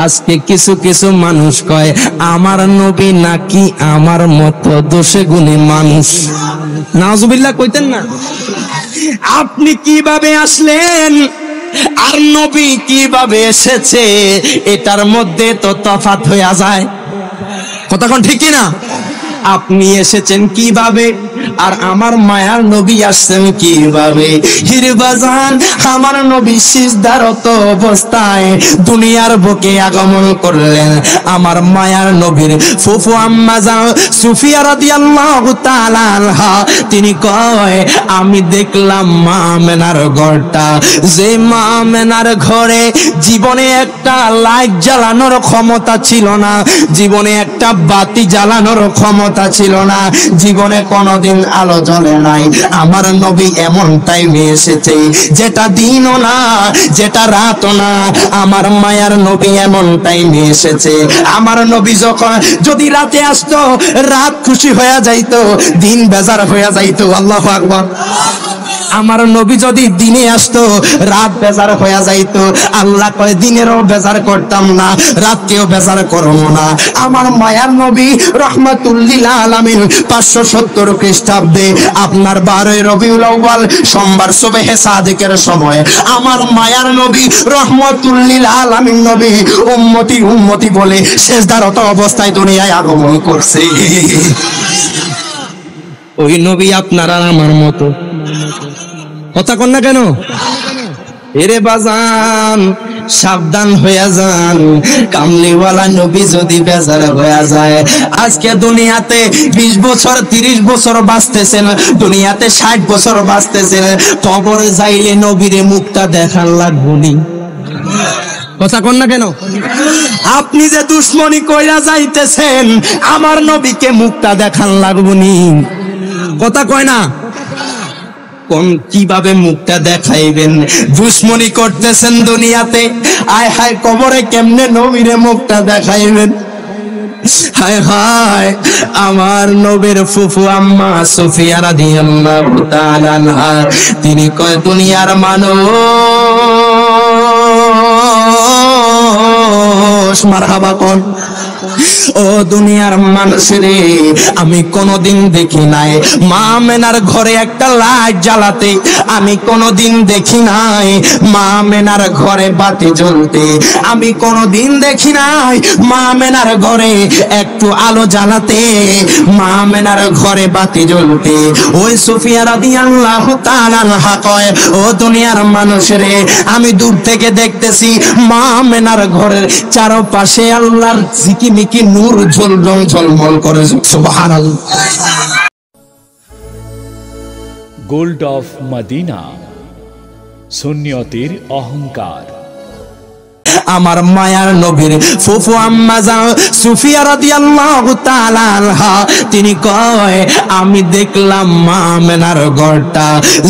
আজকে কিছু কিছু মানুষ কয় আমার নবী নাকি আমার মতো দোষে গুণী মানুষ। নাউজুবিল্লাহ কইতেন না? আপনি কিভাবে আসলেন আর নবী কিভাবে এসেছে এটার মধ্যে তো তফাৎ হয়ে যায়। কথা কোন ঠিক কিনা? আপনি এসেছেন কিভাবে আর আমার মায়ার নবী আসছেন কিভাবে? হিরবাজান, আমার নবী সিজদারত অবস্থায় দুনিয়ার বুকে আগমন করলেন। আমার মায়ার নবীর ফুফু আম্মা জান সুফিয়া রাদিয়াল্লাহু তাআলা আনহা তিনি কয় আমি দেখলাম মা আমেনার ঘরটা, যে মা আমেনার ঘরে জীবনে একটা লাইট জ্বালানোর ক্ষমতা ছিল না, জীবনে একটা বাতি জ্বালানোর ক্ষমতা ছিল না, জীবনে কোনোদিন আলো জ্বলে নাই। আমার নবী এমন টাইমে এসেছে যেটা দিনও না যেটা রাতও না। আমার মায়ার নবী এমন টাইমে এসেছে, আমার নবী যখন যদি রাতে আসতো রাত খুশি হয়ে যাইতো, দিন বেজার হয়ে যাইতো। আল্লাহু আকবার। আমার নবী যদি দিনে আসতো রাত বেজার হয়ে যাইতো। আল্লাহ কয় দিনেরও বেজার করতাম না, রাতকেও বেজার করব না। আমার মায়ার নবী রহমাতুল লিল আলামিন 570 খ্রিস্টাব্দে আপনার 12 রবিউল আউয়াল সোমবার সুবহে সাদিকের সময় আমার মায়ার নবী রহমাতুল লিল আলামিন নবী উম্মতি উম্মতি বলে সিজদারত অবস্থায় দুনিয়ায় আগমন করছে। ওই নবী আপনার আর আমার মতো। কথা কন না কেন? এরে বাজান সাবধান হয়ে যান, কামলিওয়ালা নবী যদি বেজার হয়ে যায়। আজকে দুনিয়াতে 20 বছর 30 বছর বাঁচতেছেন, দুনিয়াতে 60 বছর বাঁচতেছেন, কবরে যাইলে নবীরে মুখটা দেখার লাগবনি। কথা কন না কেন? আপনি যে দুশ্মনী কইরা যাইতেছেন আমার নবীকে মুখটা দেখার লাগবনি। কথা কয় না? কোন কিভাবে মুখটা দেখাইবেন? দুশ্মনী করতেছেন দুনিয়াতে, আয় হায় কবরে কেমনে নবীরে মুখটা দেখাইবেন? হায় হায় আমার নবীর ফুফু আম্মা সুফিয়া রাদিয়াল্লাহু তাআলা আনহা তিনি কয় দুনিয়ার মানুষ মারহাবা কোন। ও দুনিয়ার মানুষরে, আমি কোনদিন দেখি নাই মা আমেনার ঘরে একটা লাইট জ্বালাতে, আমি কোনদিন দেখি নাই মা আমেনার ঘরে বাতি জ্বলতে, আমি কোনদিন দেখি নাই মা আমেনার ঘরে একটু আলো জ্বালাতে, মা আমেনার ঘরে বাতি জ্বলতে। ওই সুফিয়া রাদিয়াল্লাহু তাআলা আনহা কয় ও দুনিয়ার মানুষরে, আমি দূর থেকে দেখতেছি মা আমেনার ঘরের চারপাশে আল্লাহর ঝিকিমিকি নূর ঝলমল করে। সুবহানাল্লাহ। গোল্ড অফ মদিনা, সুন্নিয়তের অহংকার। আমার মায়ার নবীর ফুফু আম্মা জান সুফিয়া রাদিয়াল্লাহু তাআলা আনহা তিনি কয় আমি দেখলাম মা আমেনার ঘরটা,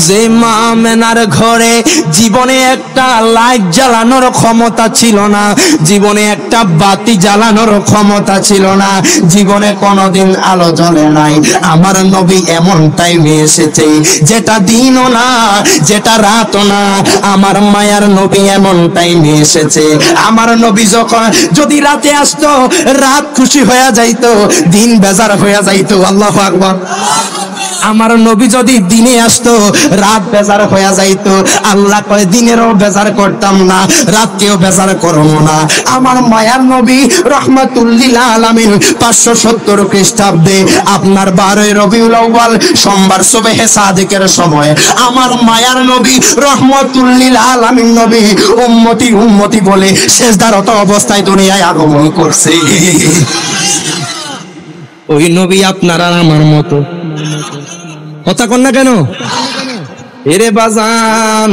যে মা আমেনার ঘরে জীবনে একটা লাইট জ্বালানোর ক্ষমতা ছিল না, জীবনে একটা বাতি জ্বালানোর ক্ষমতা ছিল না, জীবনে কোনোদিন আলো জ্বলে নাই। আমার নবী এমন টাইমে এসেছে যেটা দিনও না যেটা রাতও না। আমার মায়ার নবী এমন টাইমে এসেছে, আমার নবী যখন যদি রাতে আসতো রাত খুশি হয়ে যাইতো, দিন বেজার হয়ে যাইতো। আল্লাহু আকবার। আমার নবী যদি দিনে আসতো রাত বেজার হয়ে যাইতো। আল্লাহ কয় দিনেরও বেজার করতাম না, রাতকেও বেজার করব না। আমার মায়ার নবী রহমাতুল লিল আলামিন 570 খ্রিস্টাব্দে আপনার 12 রবিউল আউয়াল সোমবার সুবহে সাদিকের সময় আমার মায়ার নবী রহমাতুল লিল আলামিন নবী উম্মতি উম্মতি বলে সিজদারত অবস্থায় দুনিয়ায় আগমন করছে। ওই নবী আপনার আর আমার মতো। কথা কন না কেন? এরে বাজান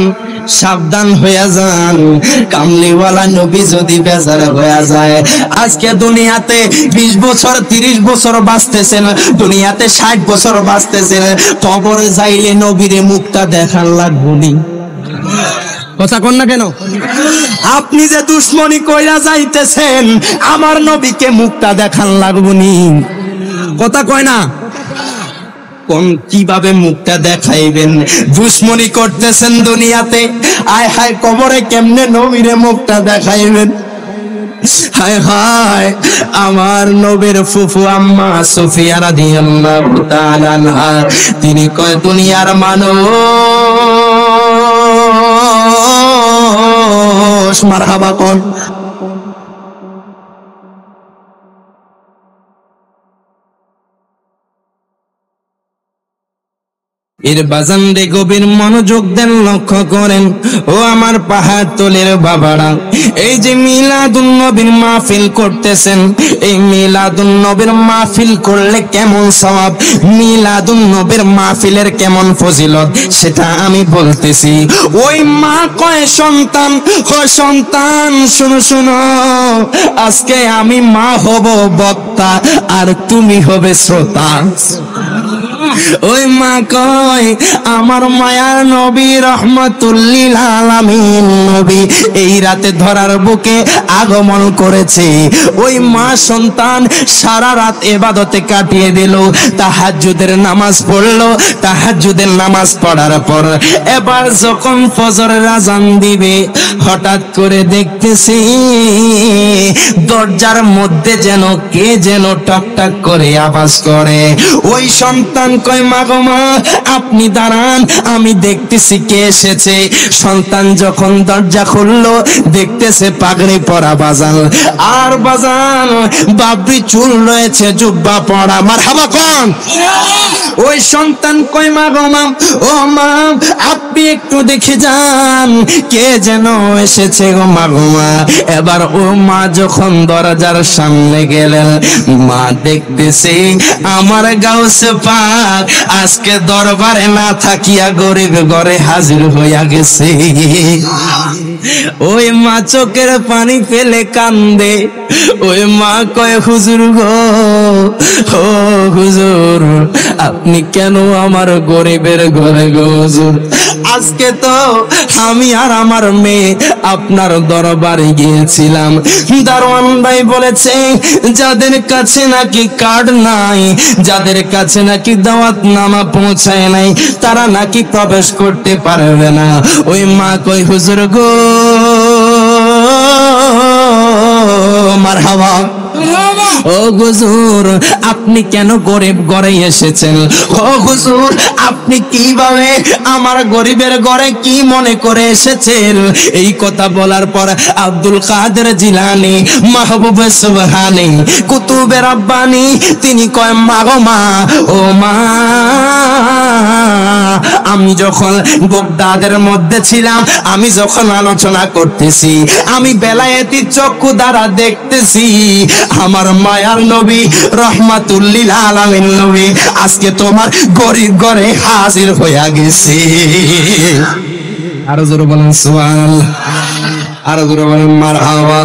সাবধান হয়ে যান, কামলিওয়ালা নবী যদি বেজার হয়ে যায়। আজকে দুনিয়াতে 20 বছর 30 বছর বাঁচতেছেন, দুনিয়াতে 60 বছর বাঁচতেছেন, কবরে যাইলে নবীরে মুখটা দেখার লাগবনি। কথা কন না কেন? আপনি যে দুশ্মনী কইরা যাইতেছেন আমার নবীকে মুখটা দেখার লাগবনি। কথা কয় না? কোন কিভাবে মুখটা দেখাইবেন? দুশ্মনী করতেছেন দুনিয়াতে, আয় হায় কবরে কেমনে নবীরে মুখটা দেখাইবেন? হায় হায়, আমার নবীর ফুফু আম্মা সুফিয়া রাদিয়াল্লাহু তাআলা আনহা, তিনি কয় দুনিয়ার মানুষ মারহাবা কোন। এর বাজান রে গভীর মনোযোগ দেন, লক্ষ্য করেন ও আমার পাহাড় তলের বাবারা, এই যে মিলাদুন নবীর মাহফিল করতেছেন, এই মিলাদুন নবীর মাহফিল করলে কেমন সওয়াব, মিলাদুন নবীর মাহফিলের কেমন ফজিলত, সেটা আমি বলতেছি। ওই মা কয় সন্তান, ও সন্তান শুনো শুনো, আজকে আমি মা হব বক্তা আর তুমি হবে শ্রোতা। ওই মা কয় আমার মায়ার নবী রহমাতুল লিল আলামিন নবী এই রাতে ধরার বুকে আগমন করেছে। ওই মা সন্তান সারা রাত ইবাদতে কাটিয়ে দিল, তাহাজ্জুদের নামাজ পড়লো, তাহাজ্জুদের নামাজ পড়ার পর এবার যখন ফজরের আযান দিবে, হঠাৎ করে দেখতেছি দরজার মধ্যে যেন কে যেন টকটক করে আওয়াজ করে। ওই সন্তান কয় মা গো মা, আপনি দাঁড়ান, আমি দেখতেছি কে এসেছে। সন্তান যখন দরজা খুললো, দেখতেছে পাগড়ি পরা বাজান, আর বাজান বাবরি চুল রয়েছে, জুব্বা পরা। মারহাবা কোন। ওই সন্তান কয় মা গো মা, ও মা আপনি একটু দেখে যান কে যেন এসেছে গো মা গো মা। এবার ও মা যখন দরজার সামনে গেলেন, মা দেখতেছে আমার গাউসে পাক আজকে দরবারে না থাকিয়া গরিব ঘরে হাজির হইয়া গেছে। ওই মা চোখের পানি ফেলে কান্দে। ওই মা কয় হুজুর গো, ও হুজুর আপনি কেন আমার গরিবের ঘরে গো হুজুর? আজকে তো আমি আর আমার মেয়ে আপনার দরবারে গিয়েছিলাম, দারোয়ান ভাই বলেছে যাদের কাছে নাকি কার্ড নাই, যাদের কাছে নাকি দাওয়াত নামা পৌঁছায় নাই, তারা নাকি প্রবেশ করতে পারবে না। ওই মা কই হুজুর গো মারহাবা, ও হুজুর আপনি কেন গরিব ঘরে এসেছেন? ও হুজুর আপনি কিভাবে আমার গরিবের ঘরে কি মনে করে এসেছেন? এই কথা বলার পর আব্দুল কাদের জিলানী, মাহবুবে সুবহানী, কুতুবে রাব্বানী তিনি কয় মা গো মা, ও মা আমি যখন বাগদাদের মধ্যে ছিলাম, আমি যখন আলোচনা করতেছি, আমি বেলায়েতি চক্ষু দ্বারা দেখতেছি আমার মায়ার নবী রহমাতুল লিল আলামিন নবী আজকে তোমার গরিব ঘরে হাজির হইয়া গেছে। আরো জোরে বলেন সুবহানাল্লাহ, আরো জোরে বলেন মারহাবা।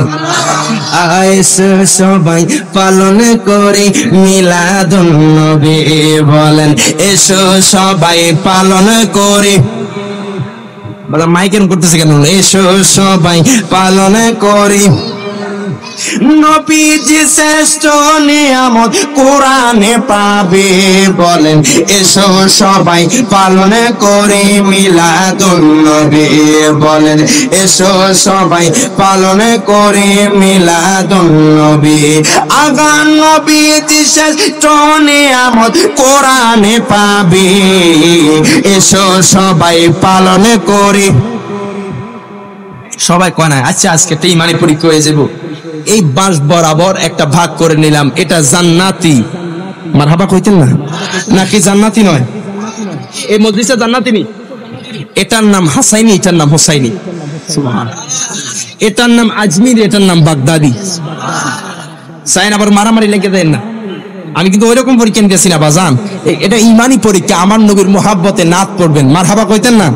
আইসো সবাই পালন করি মিলাদুন নবী, বলেন এসো সবাই পালন করি। বলা মাইকেন করতেছে কেন? এসো সবাই পালন করি নবীজি শ্রেষ্ঠ নিয়ামত কোরআনে পাবে, বলেন এসো সবাই পালন করি মিলাদুন নবী, বলেন এসো সবাই পালন করি মিলাদুন নবী। আগা নবীজি শ্রেষ্ঠ নিয়ামত কোরআনে পাবে, এসো সবাই পালন করি। সবাই কয় না আচ্ছা আজকে তো ইমানি পরীক্ষা হয়ে যাবো, এই বাঁশ বরাবর একটা ভাগ করে নিলাম, এটা জান্নাতি। মারহাবা কইতেন না? নাকি জান্নাতি নয়? এই মজলিসে জান্নাতি নি, এটার নাম হাসাইনি, এটার নাম হোসাইনি, এটার নাম আজমির, এটার নাম বাগদাদি। সাইন আবার মারামারি লেগে দেন না। আমি কিন্তু ওইরকম পরীক্ষা নিতেছি না বাজান, এটা ইমানি পরীক্ষা। আমার নবীর মোহাব্বতে নাত পড়বেন, মারহাবা কইতেন না?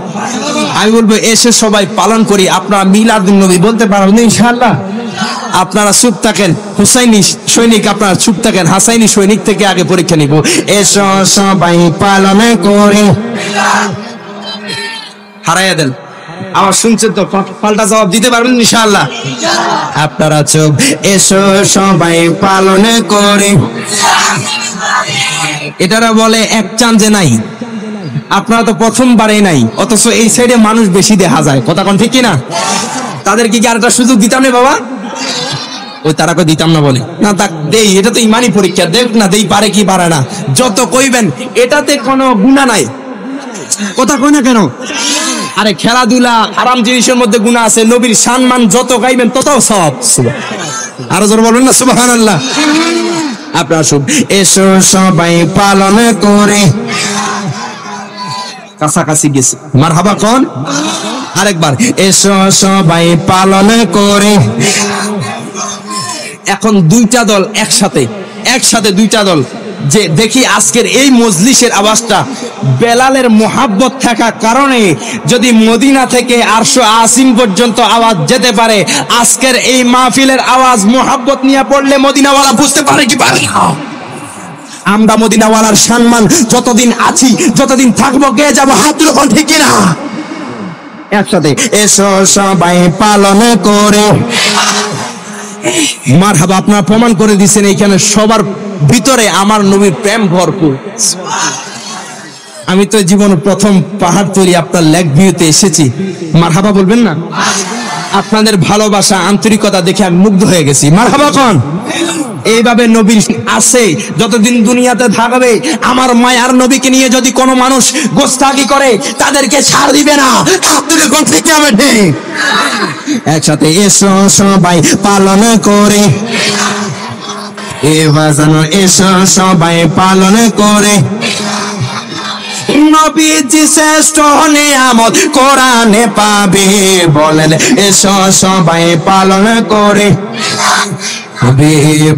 আমি বলবো এসে সবাই পালন করি। আপনারা মিলাদুন নবী বলতে পারবেন ইনশাআল্লাহ? আপনারা চুপ থাকেন, হুসাইনি সৈনিক আপনারা চুপ থাকেন, হাসাইনি সৈনিক থেকে আগে পরীক্ষা নিব। এসো সবাই পালন করি। হারাইয়া দেন, আমার শুনছেন তো? পাল্টা জবাব দিতে পারবেন ইনশাআল্লাহ? আপনারা চুপ। এসো সবাই পালন করি। এটারা বলে এক চাঁদে নাই, আপনারা তো প্রথমবারে নাই, অথচ এই সাইডে মানুষ বেশি দেখা যায়। কথা কোন ঠিক কিনা? তাদেরকে কি আর একটা সুযোগ দিতাম না বাবা? ওই তারাকে দিতাম না বলে না, তা দেই, এটা তো ইমানি পরীক্ষা, দেখ না দেই পারে কি পারে না, যত কইবেন এটাতে কোনো গুনাহ নাই। কথা কই না কেন? আরে খেলাধুলা হারাম জিনিসের মধ্যে গুনাহ আছে, নবীর সম্মান যত গাইবেন তত সব। আরো জোরে বলবেন না সুবহানাল্লাহ। আপনারা সব এসো সবাই পালন করে, কাছাকাছি গেছে মারহাবা কোন, আরেকবার এসো সবাই পালন করে। এখন দুইটা দল একসাথে দুইটা দল, যে দেখি আজকের এই মজলিসের আওয়াজটা বেলালের মোহাব্বত থাকার কারণে যদি মদিনা থেকে আরশ আসিম পর্যন্ত আওয়াজ যেতে পারে, আজকের এই মাহফিলের আওয়াজ মোহাব্বত নিয়ে পড়লে মদিনাওয়ালা বুঝতে পারে কি পারে না? আমরা মদিনাওয়ালার সম্মান যতদিন আছি, যতদিন থাকবো, কে যাবো, হাত তুলে কোন ঠিক না একসাথে এসো সবাই পালন করে। মারহাবা, আপনারা প্রমাণ করে দিচ্ছেন এখানে সবার ভিতরে আমার নবীর প্রেম ভরপুর। আমি তো জীবনে প্রথম পাহাড় তৈরি আপনার লেক ভিউতে এসেছি, মারহাবা বলবেন না? আপনাদের ভালোবাসা আন্তরিকতা দেখে আমি মুগ্ধ হয়ে গেছি, মারহাবা কোন। এইভাবে নবীর আছে যতদিন দুনিয়াতে থাকবে, আমার মায়ার নবীকে নিয়ে যদি কোনো মানুষ গোস্তাকি করে তাদেরকে ছাড় দিবে না। আপনাদের কোন থেকে আমি ঠিক একসাথে এসো সবাই পালন করে, এবার যেন এসো সবাই পালন করে। নবীজি শ্রেষ্ঠ নিয়ামত কোরআনে পাবে, বলেন এসো সবাই পালন করে।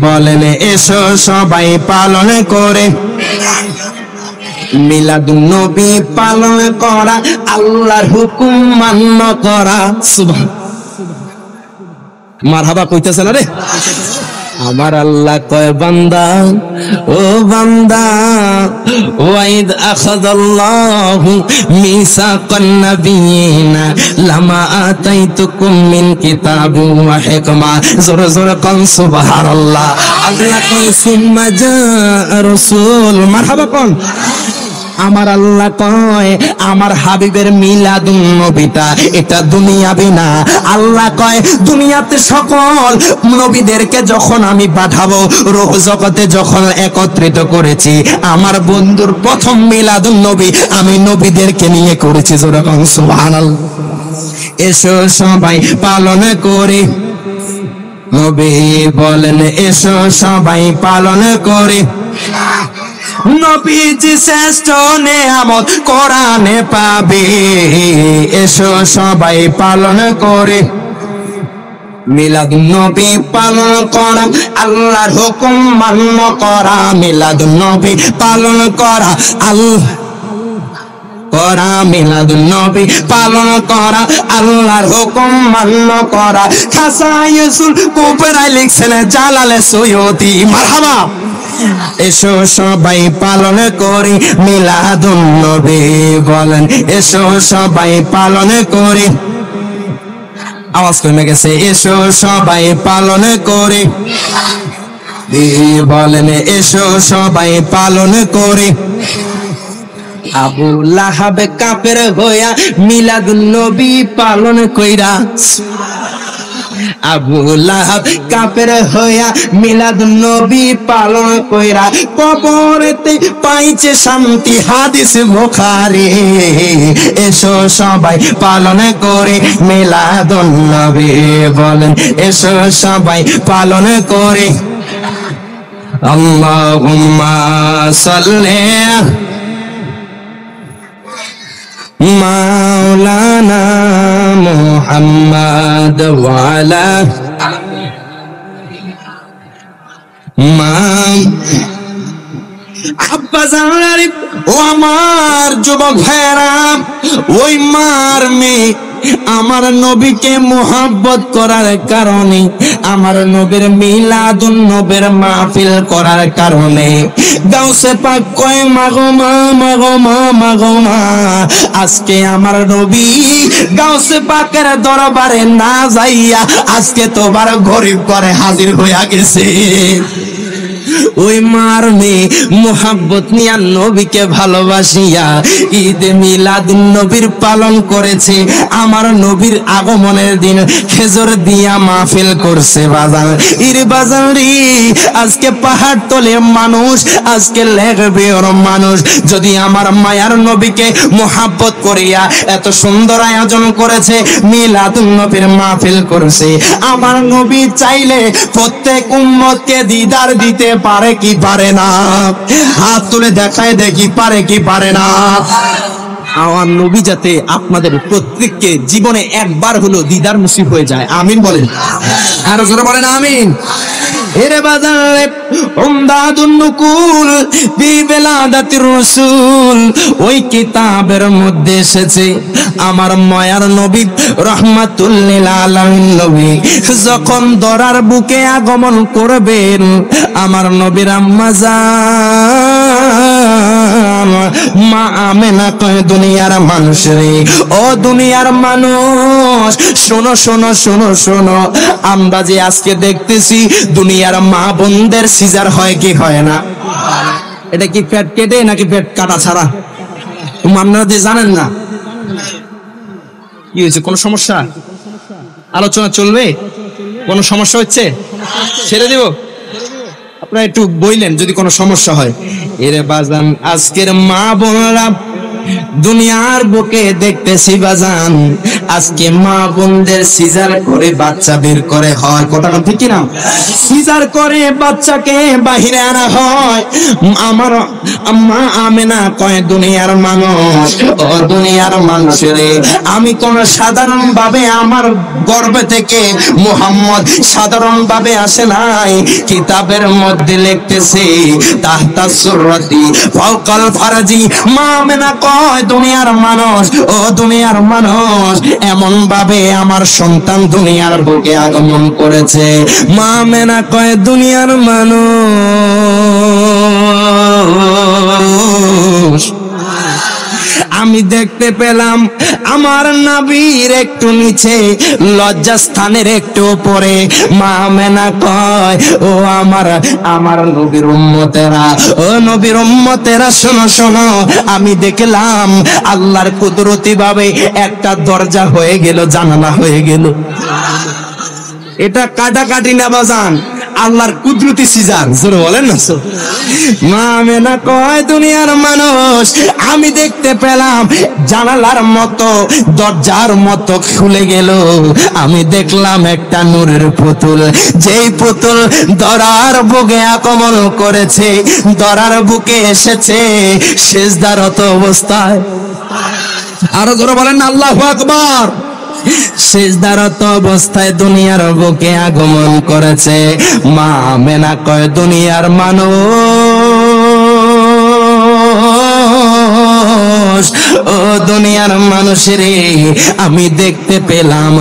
বলেন এসো সবাই পালন করে। মিলাদুন নবী পালন করা, আল্লাহর হুকুম মান্য করা। সুবহান, মারহাবা কইতেছে না রে। আমার আল্লাহ কয় বান্দা, ও বান্দা, ওয়াইদ আখাযাল্লাহু মিসাকান নাবিয়িনা লামা আতাইতুকুম মিন কিতাবিন ওয়া হিকমা। জোরে জোরে কোন সুবহানাল্লাহ। আল্লাহ কয় সুম্মা জাআ রাসূল, মারহাবা কোন। আমার আল্লাহ কয় আমার হাবিবের মিলাদুন নবীটা এটা দুনিয়াবি না। আল্লাহ কয় দুনিয়াতে সকল নবীদেরকে যখন আমি পাঠাবো, রূহ জগতে যখন একত্রিত করেছি, আমার বন্ধুর প্রথম মিলাদুন নবী আমি নবীদেরকে নিয়ে করেছি। জোরে বলুন সুবহানাল্লাহ। এসো সবাই পালন করে, নবী বলেন এসো সবাই পালন করে। নবীজি শ্রেষ্ঠ নিয়ামত কোরআনে পাবে, এসো সবাই পালন করে। মিলাদুন নবী পালন করা, আল্লাহর হুকুম মান্য করা। মিলাদুন নবী পালন করা, মিলাদুন নবী পালন করা, আল্লাহর হুকুম মান্য করা। খাসায়ুল কুবরা লিখছেন জালালে সৈয়দি, মারহাবা। এসো সবাই পালন করি মিলাদুন নবী, বলেন এসো সবাই পালন করি। আওয়াজ কমে গেছে, এসো সবাই পালন করি, বলেন এসো সবাই পালন করি। আবু লাহাব কাফের হইয়া মিলাদুন নবী পালন কইরা। আবু লাহাব কাফের হইয়া মিলাদুন নবী পালন কইরা, কবরেতে পাইছে শান্তি, হাদিস বুখারী। এসো সবাই পালন করে মিলাদুন নবী, বলেন এসো সবাই পালন করে। আল্লাহুম্মা সাল্লি মাওলানা মুহাম্মদ ওয়া আলা আব্বা জানারি। ও আমার যুবক ভাইরা, ওই মার মেয়ে আমার নবীকে মোহাব্বত করার কারণে, আমার নবীর মিলাদুন নবীর মাহফিল করার কারণে গাউসে পাক কয় মাগো মা, মাগো মা, মাগো মা, আজকে আমার নবী গাউসে পাকের দরবারে না যাইয়া আজকে তোমার গরিব করে হাজির হইয়া গেছে। ওই মার মেয়ে মোহাব্বত নিয়া নবীকে ভালোবাসিয়া ঈদে মিলাদুন নবীর পালন করেছে। আমার নবীর আগমনের দিন খেজুর দিয়া মাহফিল করছে বাজার। ইর বাজার রে, আজকে পাহাড় তোলে মানুষ, আজকে লেখবে ওর মানুষ। যদি আমার মায়ার নবীকে মোহাব্বত করিয়া এত সুন্দর আয়োজন করেছে, মিলাদুন নবীর মাহফিল করছে, আমার নবী চাইলে প্রত্যেক উম্মতকে দিদার দিতে পারে কি পারে না? হাত তুলে দেখায় দেখি পারে কি পারে না। আমার নবী যাতে আপনাদের প্রত্যেককে জীবনে একবার হলো দিদার নসিব হয়ে যায়, আমিন বলেন। আর জোরে বলেন আমিন। এরে বাজারে উমদাদুন নুকুল বি বিলাদাতির রাসূল, ওই কিতাবের মধ্যে এসেছে আমার মায়ার নবী রাহমাতুল লিল আলামিন নবী যখন দরার বুকে আগমন করবেন, আমার নবীর আম্মা জান মা আমেনা কয়, দুনিয়ার মানুষ রে, ও দুনিয়ার মানুষ, শোনো শোনো শোনো শোনো, আমরা যে আজকে দেখতেছি দুনিয়ার মা বোনদের সিজার হয় কি হয় না? এটা কি পেট কেটে নাকি পেট কাটা ছাড়া? আপনারা যে জানেন না কি হয়েছে, কোন সমস্যা? আলোচনা চলবে? কোন সমস্যা হচ্ছে? ছেড়ে দিব? আপনারা একটু বইলেন যদি কোনো সমস্যা হয়। এরে বাজান, আজকের মা বোনরা দুনিয়ার বুকে দেখতেছি বাজান, আজকে মা বোনদের সিজার করে বাচ্চা বের করে হয়, কথাটা ঠিক না? সিজার করে বাচ্চাকে বাহিরে আনা হয়। আমার আম্মা আমেনা কয়, দুনিয়ার মানুষ, ও দুনিয়ার মানুষ রে, আমি কোন সাধারণ ভাবে আমার গর্ভ থেকে মুহাম্মদ সাধারণ ভাবে আসে নাই, কিতাবের মধ্যে লিখতেছে তাহতা সুরতি ফাওকাল ফারাজি। মা আমেনা কয়, দুনিয়ার মানুষ, ও দুনিয়ার মানুষ, এমন ভাবে আমার সন্তান দুনিয়ার বুকে আগমন করেছে। মা আমেনা কয়, দুনিয়ার মানুষ, আমি দেখতে পেলাম আমার নবীর একটু নিচে, লজ্জাস্থানের একটু উপরে। মা আমেনা কয়, ও আমার নবীর উম্মতেরা, ও নবীর উম্মতেরা, শোনো শোনো, আমি দেখলাম আল্লাহর কুদরতি ভাবে একটা দরজা হয়ে গেল, জানালা হয়ে গেল। এটা কাটাকাটি না বাজান, আল্লাহর কুদরতি সিজার, জোরে বলেন না। মা আমেনা কয়, দুনিয়ার মানুষ, আমি দেখতে পেলাম জানালার মতো দরজার মতো খুলে গেল। আমি দেখলাম একটা নূরের পুতুল, যেই পুতুল দরার বুকে আগমন করেছে, দরার বুকে এসেছে সিজদারত অবস্থায়। আরো জোরে বলেন না আল্লাহু আকবার। সিজদারত অবস্থায় দুনিয়ার বুকে আগমন করেছে। মা আমেনা কয়, দুনিয়ার মানুষ, ও দুনিয়ার মানুষের, আমি দেখতে পেলাম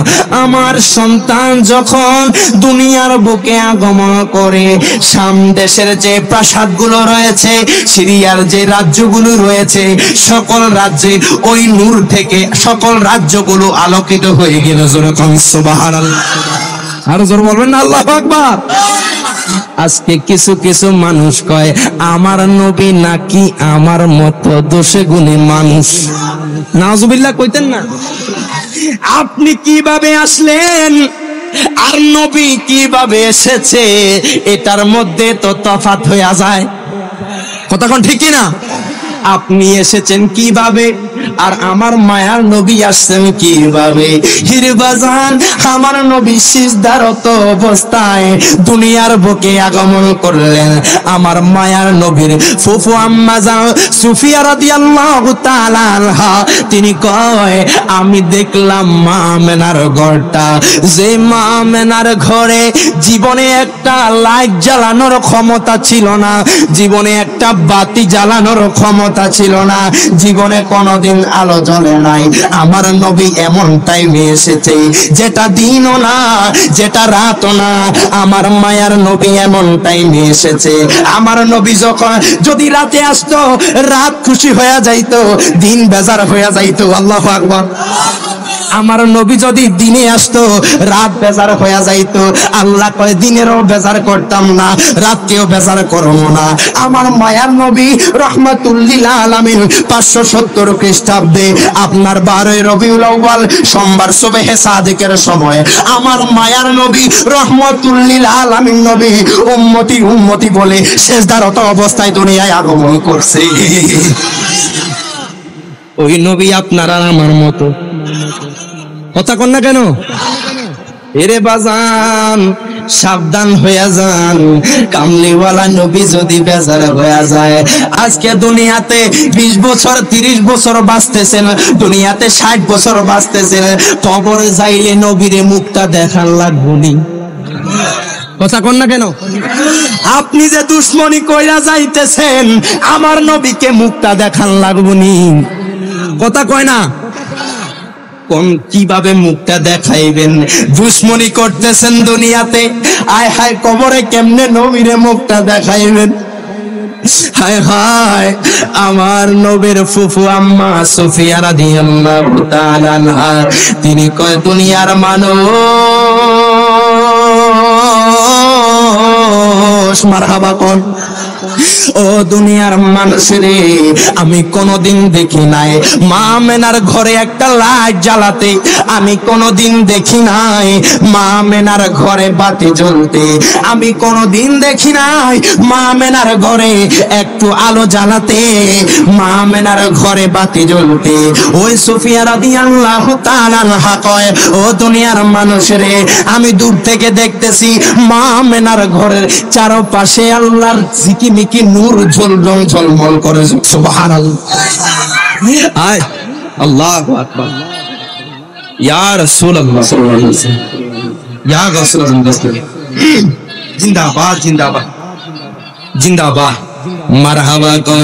আমার সন্তান যখন দুনিয়ার বুকে আগমন করে, শাম দেশের যে প্রাসাদগুলো রয়েছে, সিরিয়ার যে রাজ্যগুলো রয়েছে, সকল রাজ্যে ওই নূর থেকে সকল রাজ্যগুলো আলোকিত হয়ে গেল। যেরকম সুবহানাল্লাহ, আর জোর বলবেন না আল্লাহু আকবার। আজকে কিছু কিছু মানুষ কয় আমার নবী নাকি আমার মতো দোষে গুণী মানুষ। নাউজুবিল্লাহ কইতেন না? আপনি কিভাবে আসলেন আর নবী কিভাবে এসেছে, এটার মধ্যে তো তফাৎ হয়ে যায়। কথা কোন ঠিক না? আপনি এসেছেন কিভাবে আর আমার মায়ার নবী আসছেন কিভাবে? হিরে বাজান, আমার নবী সিজদারত অবস্থায় দুনিয়ার বুকে আগমন করলেন। আমার মায়ার নবীর ফুফু আম্মা জান সুফিয়া রাদিয়াল্লাহু তাআলা আনহা, তিনি কয়, আমি দেখলাম মা আমেনার ঘরটা, যে মা আমেনার ঘরে জীবনে একটা লাইট জ্বালানোর ক্ষমতা ছিল না, জীবনে একটা বাতি জ্বালানোর ক্ষমতা ছিল না, জীবনে কোনোদিন আলো জ্বলে নাই। আমার নবী এমন টাইমে এসেছে যেটা দিনও না, যেটা রাতও না। আমার মায়ার নবী এমন টাইমে এসেছে, আমার নবী যখন যদি রাতে আসতো, রাত খুশি হয়ে যাইতো, দিন বেজার হয়ে যাইতো। আল্লাহু আকবার। আমার নবী যদি দিনে আসতো, রাত বেজার হয়ে যাইতো। আল্লাহ কয় দিনেরও বেজার করতাম না, রাতকেও বেজার করব না। আমার মায়ার নবী রহমাতুল লিল আলামিন 570 খ্রিস্টাব্দে আপনার 12 রবিউল আউয়াল সোমবার সুবহে সাদিকের সময় আমার মায়ার নবী রহমাতুল লিল আলামিন নবী উম্মতি উম্মতি বলে সেজদারত অবস্থায় দুনিয়ায় আগমন করছে। ওই নবী আপনার আর আমার মতো। কথা কন না কেন? এরে বাজান, সাবধান হয়ে যান, কামলিওয়ালা নবী যদি বেজার হয়ে যায়। আজকে দুনিয়াতে 20 বছর 30 বছর বাঁচতেছেন, দুনিয়াতে 60 বছর বাঁচতেছেন, কবরে যাইলে নবীরে মুখটা দেখার লাগবনি। কথা কন না কেন? আপনি যে দুশ্মনী কইরা যাইতেছেন, আমার নবীকে মুখটা দেখার লাগবনি। কথা কয় না? কোন কিভাবে মুখটা দেখাইবেন? দুশ্মনী করতেছেন দুনিয়াতে, আয় হায় কবরে কেমনে নবীরে মুখটা দেখাইবেন? হায় হায়, আমার নবীর ফুফু আম্মা সুফিয়া রাদিয়াল্লাহু তাআলা আনহা তিনি কয় দুনিয়ার মানুষ মারহাবা কোন। ও দুনিয়ার মানুষরে, আমি কোনদিন দেখি নাই মা আমেনার ঘরে একটা লাইট জ্বালাতে, আমি কোনদিন দেখি নাই মা আমেনার ঘরে বাতি জ্বলতে, আমি কোনদিন দেখি নাই মা আমেনার ঘরে একটু আলো জ্বালাতে, মা আমেনার ঘরে বাতি জ্বলতে। ওই সুফিয়া রাদিয়াল্লাহু তাআলা আনহা কয়, ও দুনিয়ার মানুষরে, আমি দূর থেকে দেখতেছি মা আমেনার ঘরের চারপাশে আল্লাহর ঝিকিমিকি নূর ঝলমল ঝলমল করে। সুবহানাল্লাহ, আয় আল্লাহু আকবার। ইয়া রাসূলুল্লাহ সাল্লাল্লাহু আলাইহি ওয়াসাল্লাম, ইয়া রাসূলুল্লাহ জিন্দাবাদ জিন্দাবাদ জিন্দাবাদ মারহাবা কোন।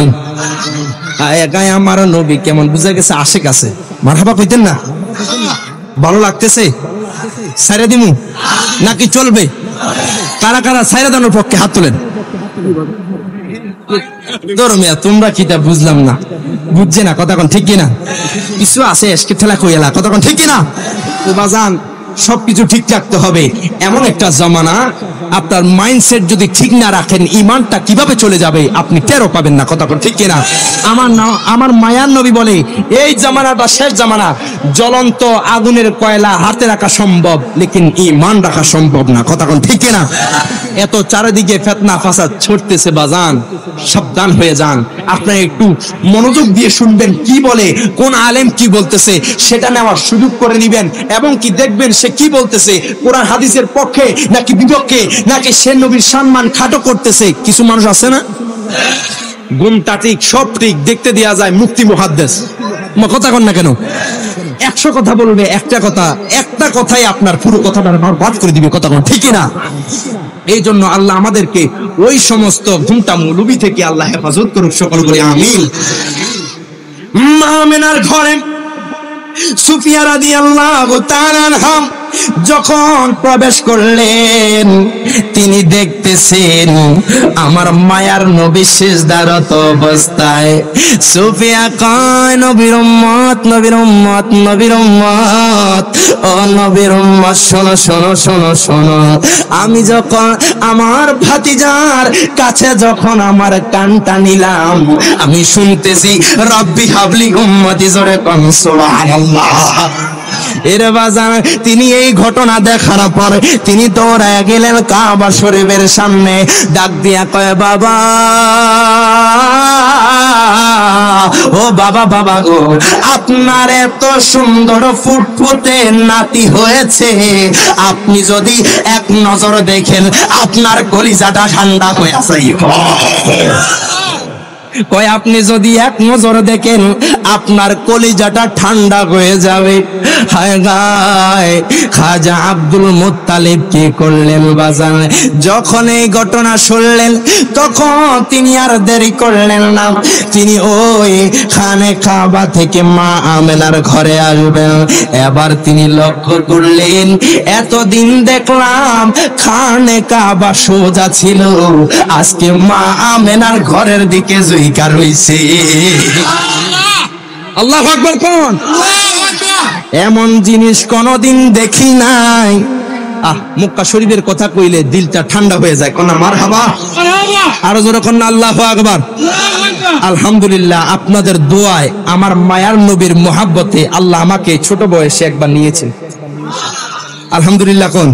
আয় গায় আমার নবী কেমন বুঝা গেছে, আশিক আছে। মারহাবা কইতেন না? ভালো লাগতেছে? সাইরা দিমু নাকি চলবে? কারা কারা সাইরা দানোর পক্ষে হাত তোলেন। ধর্মিয়া তোমরা কিটা বুঝলাম না, বুঝছে না কথা কোন ঠিক কিনা? কিছু আছে এসকে ঠেলা কইলা, কথা কোন ঠিক কিনা? তো বাজান, সবকিছু ঠিক রাখতে হবে। এমন একটা জামানা, আপনার মাইন্ডসেট যদি ঠিক না রাখেন, ইমানটা কিভাবে চলে যাবে আপনি টেরও পাবেন না। কথা কোন ঠিক কিনা? আমার মায়ার নবী বলে এই জামানাটা শেষ জামানা, জ্বলন্ত আগুনের কয়লা হাতে রাখা সম্ভব, লেকিন ইমান রাখা সম্ভব না। কথা কোন ঠিক কিনা? এত চারিদিকে ফিতনা ফাসাদ ছড়তেছে বাজান, সাবধান হয়ে যান। আপনারা একটু মনোযোগ দিয়ে শুনবেন কি বলে, কোন আলেম কি বলতেছে সেটা নেওয়ার সুযোগ করে নিবেন, এবং কি দেখবেন সে কি বলতেছে, কোরআন হাদিসের পক্ষে নাকি বিপক্ষে, নাকি সে নবীর সম্মান খাটো করতেছে। কিছু মানুষ আছে না, গুমটা ঠিক সব ঠিক দেখতে দেয়া যায়, মুফতি মুহাদ্দিস। কথা কন না কেন? 100 কথা বলবে, একটা কথাই আপনার পুরো কথাটা বরবাদ করে দিবে। কথা কন ঠিক না? এই জন্য আল্লাহ আমাদেরকে ওই সমস্ত ঘুমটা মৌলবী থেকে আল্লাহ হেফাজত করুক, সকল বলি আমিন। মা আমেনার ঘরে সুফিয়া রাদিয়াল্লাহু তাআলা আনহা যখন প্রবেশ করলেন, তিনি দেখতেছেন আমার মায়ার নবী সিজদারত অবস্থায়। সুফিয়া কয়, নবীর উম্মত নবীর উম্মত নবীর উম্মত, ও নবীর উম্মত শোনো শোনো শোনো শোনো। আমি যখন আমার ভাতিজার কাছে যখন আমার কানটা নিলাম, আমি শুনতেছি রব্বি হাবলি উম্মতি, জোরে কোন সুবহানাল্লাহ। এর বাজান, তিনি এই ঘটনা দেখার পর তিনি দৌড়ায় গেলেন কাবা শরীফের সামনে, ডাক দিয়া কয়, বাবা ও বাবা, বাবা গো, আপনার এত সুন্দর ফুটফুটে নাতি হয়েছে, আপনি যদি এক নজর দেখেন আপনার কলিজাটা ঠান্ডা হয়ে যায়। কয় আপনি যদি এক নজরে দেখেন আপনার কলিজাটা ঠান্ডা হয়ে যাবে। হায় গায় খাজা আব্দুল মুত্তালিব কি করলেন বাজান, যখন এই ঘটনা শুনলেন তখন তিনি আর দেরি করলেন না, তিনি ওই খানে কাবা থেকে মা আমেনার ঘরে আসবেন। এবার তিনি লক্ষ্য করলেন এতদিন দেখলাম খানে কাবা সোজা ছিল, আজকে মা আমেনার ঘরের দিকে জুইকা রইছে। আল্লাহু আকবার কোন, এমন জিনিস কোনদিন দেখি নাই। মক্কা শরীফের কথা কইলে দিলটা ঠান্ডা হয়ে যায়। কোন মারহাবা, আরো জোরে কোন আল্লাহু আকবার। আলহামদুলিল্লাহ, আপনাদের দোয়ায় আমার মায়ার নবীর মোহাব্বতে আল্লাহ আমাকে ছোট বয়সে একবার নিয়েছেন। আলহামদুলিল্লাহ কোন,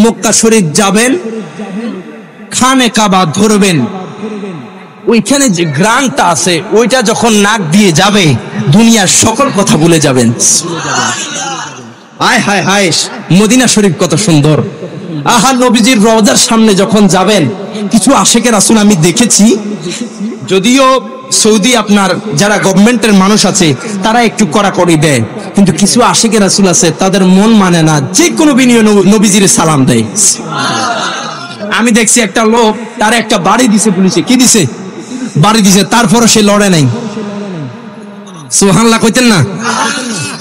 মক্কা শরীফ যাবেন, খানে কাবা ধরবেন, ওইখানে যে গ্রানটা আছে ওইটা যখন নাক দিয়ে যাবে দুনিয়ার সকল কথা ভুলে যাবেন। হায় হায় হায়, মদিনা শরীফ কত সুন্দর। আহা, নবীজির রওজার সামনে যখন যাবেন, কিছু আশেকে রাসূল আমি দেখেছি, যদিও সৌদি আপনার যারা গভর্নমেন্টের মানুষ আছে তারা একটু কড়াকড়ি দেয়, কিন্তু কিছু আশেকে রাসূল আছে তাদের মন মানে না, যে কোনো বিনিয়োগ নবীজির সালাম দেয়। আমি দেখছি একটা লোক তার একটা বাড়ি দিছে পুলিশে, কি দিছে, বাড়ি দিছে, তারপরও সে লড়ে নাই। সুবহানাল্লাহ কইতেন না?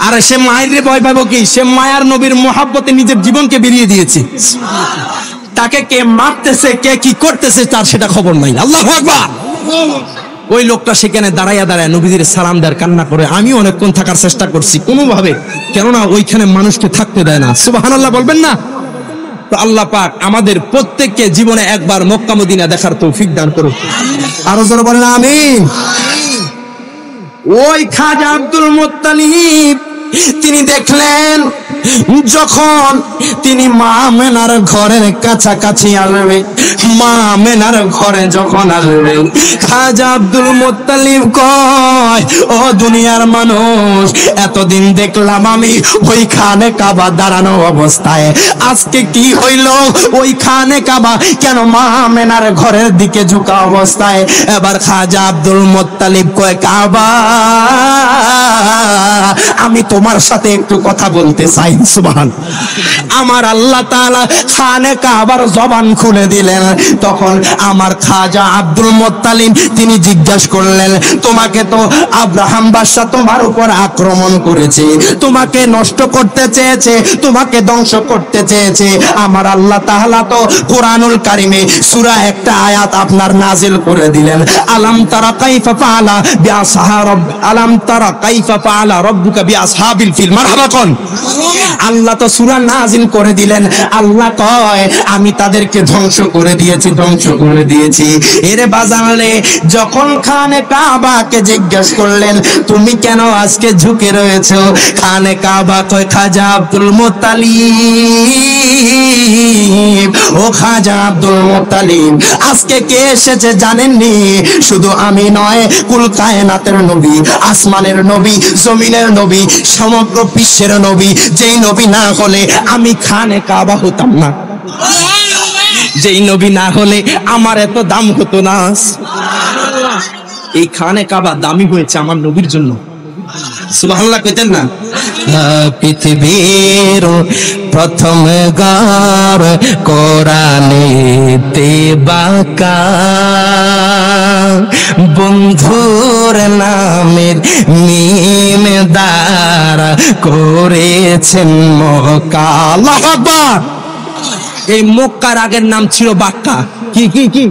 আরে সে মায়ের ভয় পাবো কি, সে মায়ার নবীর মোহাব্বতে নিজের জীবনকে বেরিয়ে দিয়েছে। তাকে কে মারতেছে কে কি করতেছে তার সেটা খবর নাই। আল্লাহু আকবার। ওই লোকটা সেখানে দাঁড়াইয়া দাঁড়ায় নবীজির সালাম দেয়, কান্না করে। আমি অনেকক্ষণ থাকার চেষ্টা করছি কোনোভাবে, কেননা ওইখানে মানুষকে থাকতে দেয় না। সুবহানাল্লাহ বলবেন না? তো আল্লাহ পাক আমাদের প্রত্যেককে জীবনে একবার মক্কা মদিনা দেখার তৌফিক দান করুন। আরো জোরে বলেন আমিন। ওই খাজা আব্দুল মুত্তালিব তিনি দেখলেন যখন তিনি মা আমেনার ঘরের কাছাকাছি আসবে, মা আমেনার ঘরে যখন আসবে, খাজা আব্দুল মুত্তালিব কয়, ও দুনিয়ার মানুষ, এতদিন দেখলাম আমি ওই খানে কাবা দাঁড়ানো অবস্থায়, আজকে কি হইল ওই খানে কাবা কেন মা আমেনার ঘরের দিকে ঝুঁকা অবস্থায়? এবার খাজা আব্দুল মুত্তালিব কয়, কাবা আমি তোমার সাথে একটু কথা বলতে চাই। সুবহান। আমার আল্লাহ তাআলা খানে কাবার জবান খুলে দিলেন। তখন আমার খাজা আব্দুল মুত্তালিব তিনি জিজ্ঞাসা করলেন, তোমাকে তো আব্রাহাম বাদশা তোমার উপর আক্রমণ করেছে, তোমাকে নষ্ট করতে চেয়েছে, তোমাকে ধ্বংস করতে চেয়েছে। আমার আল্লাহ তাআলা তো কোরআনুল কারিমে সূরা একটা আয়াত আপনার নাজিল করে দিলেন, আলাম তারা কাইফা ফাআলা বিআসহাব, আলাম তারা কাইফা ফাআলা রাব্বুকা বিআসহাবিল ফিল। মারহাবা কোন। আল্লাহ তো সূরা নাজিল করে দিলেন, আল্লাহ কয় আমি তাদেরকে ধ্বংস করে দিয়েছি, ধ্বংস করে দিয়েছি। এরে বাজানলে যখন খানে কাবাকে জিজ্ঞাসা করলেন, তুমি কেন আজকে ঝুঁকে রয়েছো? খানে কাবা কয়, খাজা আব্দুল মুত্তালিব, ও খাজা আব্দুল মুত্তালিব, আজকে কে এসেছে জানেননি? শুধু আমি নয়, কুল কায়নাতের নবী, আসমানের নবী, জমিনের নবী, সমগ্র বিশ্বের নবী। যেই নবী না হলে আমি খানে কাবা হতাম না, যেই নবী না হলে আমার এত দাম হতো না। এই খানে কাবা দামি হয়েছে আমার নবীর জন্য। সুবহানাল্লাহ কইতেন না? পৃথিবীর প্রথম গার কোরআনেতে বাঁকা, বন্ধুর নামের মিম দ্বারা করেছেন মক্কা। আল্লাহু আকবার। এই মক্কার আগের নাম ছিল বাক্কা। কি কি কি?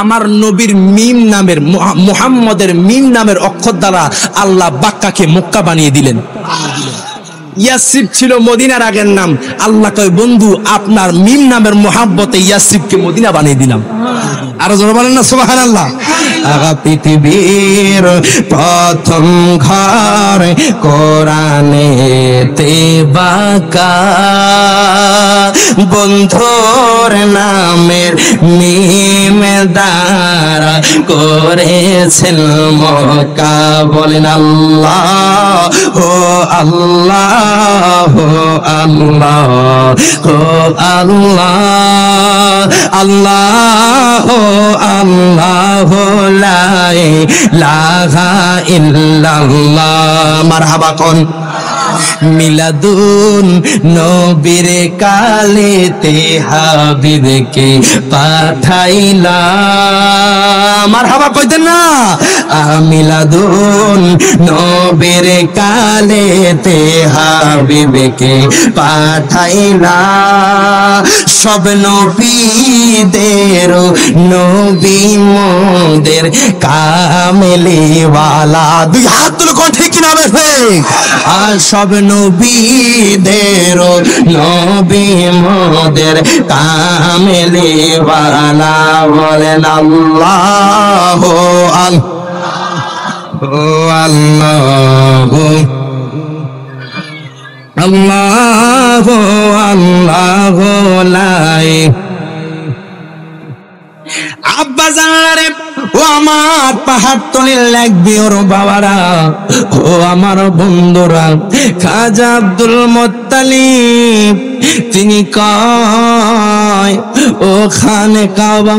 আমার নবীর মিম নামের, মুহাম্মদের মিম নামের অক্ষর দ্বারা আল্লাহ বাক্কাকে মক্কা বানিয়ে দিলেন। ইয়াসরিব ছিল মদিনার আগের নাম। আল্লাহ কয়, বন্ধু আপনার মিম নামের মোহাব্বতে ইয়াসরিবকে মদিনা বানিয়ে দিলাম। আরো জোরে বলেন না সুবহানাল্লাহ। আগা পৃথিবীর প্রথম ঘর কোরআনেতে বাঁকা, বন্ধুর নামের মিম দ্বারা করেছেন মক্কা। বলেন আল্লাহ ও আল্লাহ ও আল্লাহ ও আল্লাহ, আল্লাহ ও আল্লাহ ও ইলাহা ইল্লাল্লাহ। মারহাবা কোন মিলাদুন নবীর কালেতে হাবিবকে পাঠাইলাম। মারহাবা কইতেন না? মিলাদুন নবীর কালেতে হাবিবকে পাঠাইলাম। সব নবীদের নবী মোদের কামলিওয়ালা। দুই হাত তুলে কোন ঠিক কিনা বেশি? আর সব নবীদের নবী মোদের কামলিওয়ালা। বলেন আল্লাহ আল্লাহ আল্লাহ আল্লাহ লাই। আব্বা জানারে ও আমার পাহাড় তলির লাগবে ওর বাবারা, ও আমার বন্ধুরা, খাজা আব্দুল মুত্তালিব তিনি কয়, ও খানে কাবা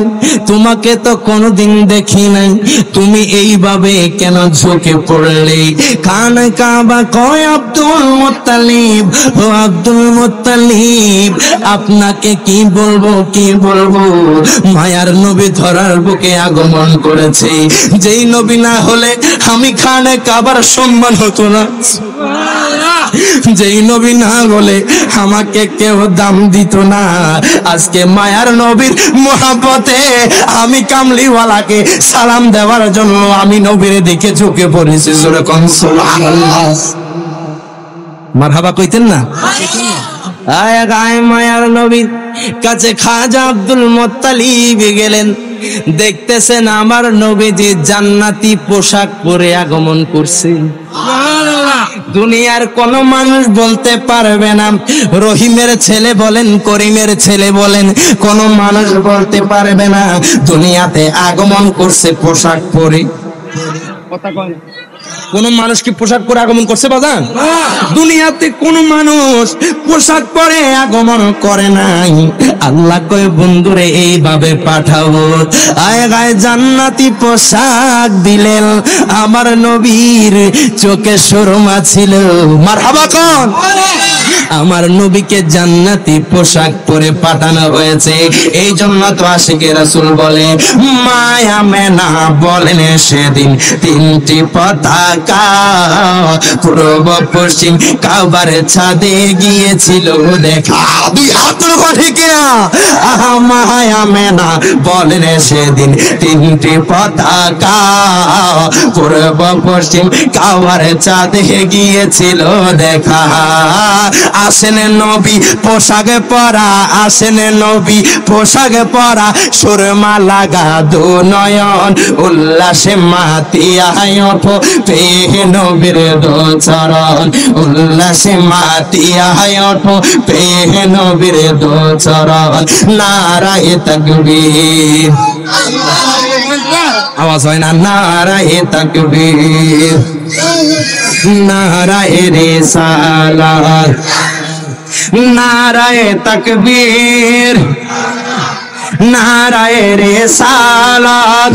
তোমাকে তো কোনোদিন দেখি নাই, তুমি এইভাবে কেন ঝুঁকে পড়লে? খানে কাবা কয়, আব্দুল মুত্তালিব, ও আব্দুল মুত্তালিব আপনাকে কি বলবো কি বলবো, মায়ার নবী ধরার বুকে আগমন করেছে, যেই নবী না হলে আমি খানে কাবার সম্মান হতো না, যেই নবী না হলে আমাকে কেউ দাম দিত না। আজকে মায়ার নবীর মোহাব্বতে আমি কামলিওয়ালাকে সালাম দেওয়ার জন্য আমি নবীর দিকে ঝুঁকে পড়েছি। জোরে কোন সুবহানাল্লাহ। মারহাবা কইতেন না? আয় গায় মায়ার নবীর কাছে খাজা আব্দুল মুত্তালিব গেলেন, দেখতেছেন আমার নবীজি জান্নাতি পোশাক পরে আগমন করছে। দুনিয়ার কোন মানুষ বলতে পারবে না, রহিমের ছেলে বলেন করিমের ছেলে বলেন, কোন মানুষ বলতে পারবে না দুনিয়াতে আগমন করছে পোশাক পরে। কথা কয় না? কোন মানুষ কি পোশাক পরে আগমন করছে বাজান? দুনিয়াতে কোন মানুষ পোশাক পরে আগমন করে নাই। আল্লাহ কয় বন্ধুরে এইভাবে পাঠাবো, আয় গায়ে জান্নাতি পোশাক দিলেন। আমার নবীর চোখে সুরমা ছিল। মারহাবা কোন? আমার নবীকে জান্নাতি পোশাক পরে পাঠানো হয়েছে। এই জন্য তো আশিকে রাসূল বলে, মায়া মেনা বলেন সেদিন তিনটি পতাকা পূর্ব পশ্চিম কাবার ছাদে গিয়েছিল দেখা। দুই হাত ঠিক কিনা? মায়া মেনা বলেন সেদিন তিনটি পতাকা পূর্ব পশ্চিম কাবার ছাদে গিয়েছিল দেখা। আসেন নবী পোশাকে পরা, আসেন নবী পোশাকে পরা, সুরমা লাগা দু নয়ন, উল্লাসে মাতিয়ায় ওঠো পেয়ে নবীর দু চরণ, উল্লাসে মাতিয়ায় ওঠো পেয়ে নবীর দু চরণ। নারায়ে তাকবীর, আওয়াজ হয় না? নারায়ে তাকবীর, নারায়ে রিসালাত, নারায়ে তাকবীর, নারায়ে রিসালাত।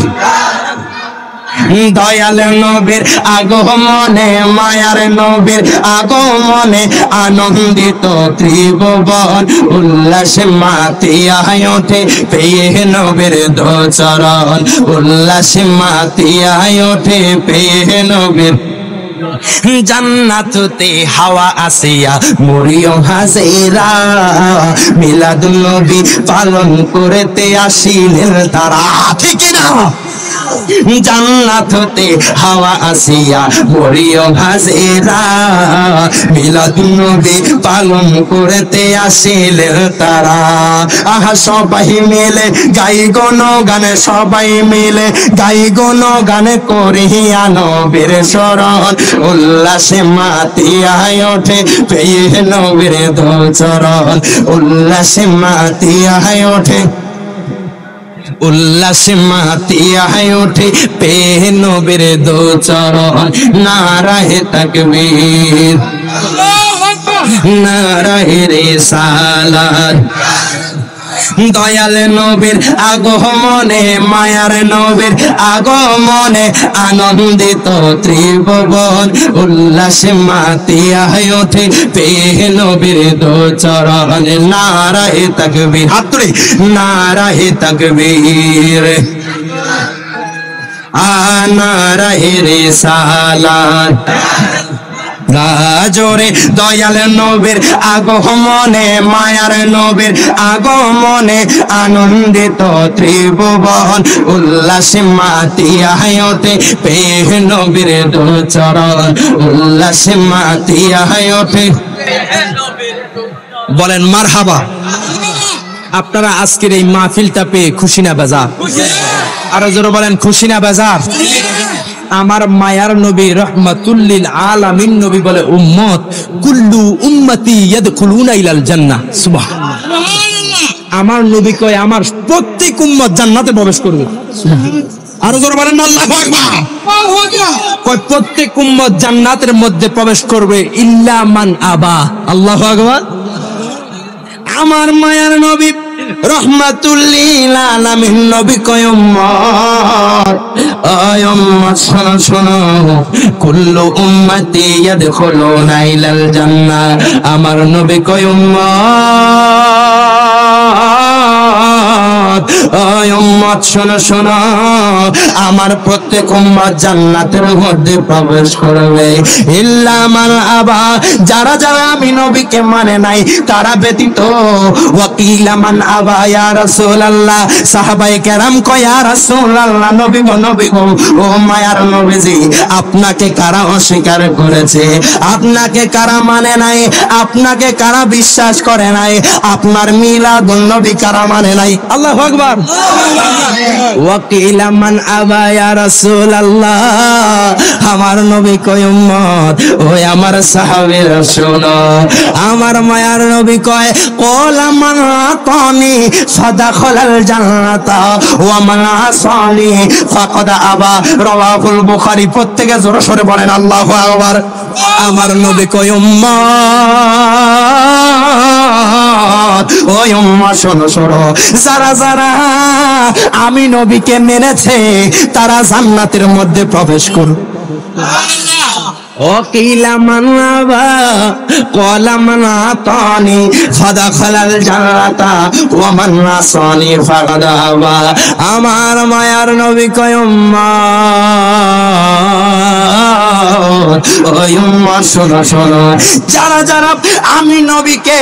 দয়াল নবীর আগমনে, মায়ার নবীর আগমনে আনন্দিত ত্রিভুবন, উল্লাসে মাতিয়ায় ওঠে পেয়ে নবীর দু চরণ, উল্লাসে মাতিয়ায় ওঠে পেয়ে নবীর। জান্নাতে হাওয়া আসিয়া মরিয়ম হাজেরা, মিলাদুন নবী পালন করতে আসিলেন তারা। ঠিক না? জান্নাত হতে হাওয়া আসিয়া মরিয়ম হাজেরা, মিলাদুন নবী পালন করতে আসিলেন তারা। আহা সবাই মিলে গাই গান, সবাই মিলে গাই গান করিয়া নবীর শরণ, উল্লাসে মাতিয়ায় ওঠে পেয়ে নবীর দু চরণ, উল্লাসে মাতিয়ায় ওঠে, উল্লাসে মাতিয়ায় ওঠে পেয়ে নবীর দু চরণ। নারায়ে তাকবীর, নারায়ে রিসালাত, দয়াল নবীর আগমনে মায়ার নবীর আগমনে আনন্দিত ত্রিভুবন উল্লাসে মাতিয়া ওঠে পেয়ে নবীর দো চরণ নারায়ে তাকবীর হাত তুলে নারায়ে তাকবীর নারায়ে রিসালাত গাজরে দয়াল নবীর আগমনে মায়ার নবীর আগমনে আনন্দিত ত্রিভুবন উল্লাসে মাতিয়া ওঠে পেয়ে নবীর দো চরণ উল্লাসে মাতিয়া ওঠে বলেন মারহাবা। আপনারা আজকের এই মাহফিলটা পেয়ে খুশি না বেজার? আরো জোরে বলেন খুশি না বেজার? আমার মায়ার নবী রাহমাতুল লিল আলামিন নবী বলে উম্মত কুল্লু উম্মতি ইয়াদখুলুনা ইলাল জান্নাহ। সুবহানাল্লাহ। আমার নবী কয় আমার প্রত্যেক উম্মত জান্নাতে প্রবেশ করবে। সুবহানাল্লাহ। আরো জোরে বলেন আল্লাহু আকবার। কয় প্রত্যেক উম্মত জান্নাতের মধ্যে প্রবেশ করবে ইল্লা মান আবা। আল্লাহু আকবার। আমার মায়ার নবী রহমাতুল লিল আলামিন নবী কয় উম্মত আয় উম্মত শোনো শোনো কুল্লু উম্মতি ইয়াদখুলুনা ইলাল জান্নাহ। আমার নবী কয় উম্মত আয় উম্মত শোনো শোনো আমার প্রত্যেক উম্মত জান্নাতের মধ্যে প্রবেশ করবে ইল্লা মান আবা যারা যারা আমি নবীকে মানে নাই তারা ব্যতীত। ওয়াকিলা মান আবা ইয়া রাসূলুল্লাহ সাহাবায়ে কেরাম কয় ইয়া রাসূলুল্লাহ নবী গো নবী গো ও মায়ার নবীজি আপনাকে কারা অস্বীকার করেছে, আপনাকে কারা মানে নাই, আপনাকে কারা বিশ্বাস করে নাই, আপনার মিলাদুন নবী কারা মানে নাই? আল্লাহু আকবার। ওয়াকিলা মান আবা ইয়া রাসূলুল্লাহ আমার নবী কয় উম্মত ওই আমার সাহাবীরা শোনো আমার মায়ার নবী কয় ক্বালা মান আতানি ফাদাখালাল জান্নাতা ওয়া মান আসানি ফাকাদ আবা রাওয়াহুল বুখারী। প্রত্যেকে জোরে সোরে বলেন আল্লাহু আকবার। আমার নবী কয় উম্মত ওই উম্মত শোনো শোনো যারা যারা আমি নবীকে মেনেছে তারা জান্নাতের মধ্যে প্রবেশ করবে। ওয়াকিলা মান আবা ক্বালা মান আতানি ফাদাখালাল জান্নাতা ওয়া মান আসানি ফাকাদ আবা। আমার মায়ার নবী কয় উম্মত ওই উম্মত শোনো শোনো যারা যারা আমি নবীকে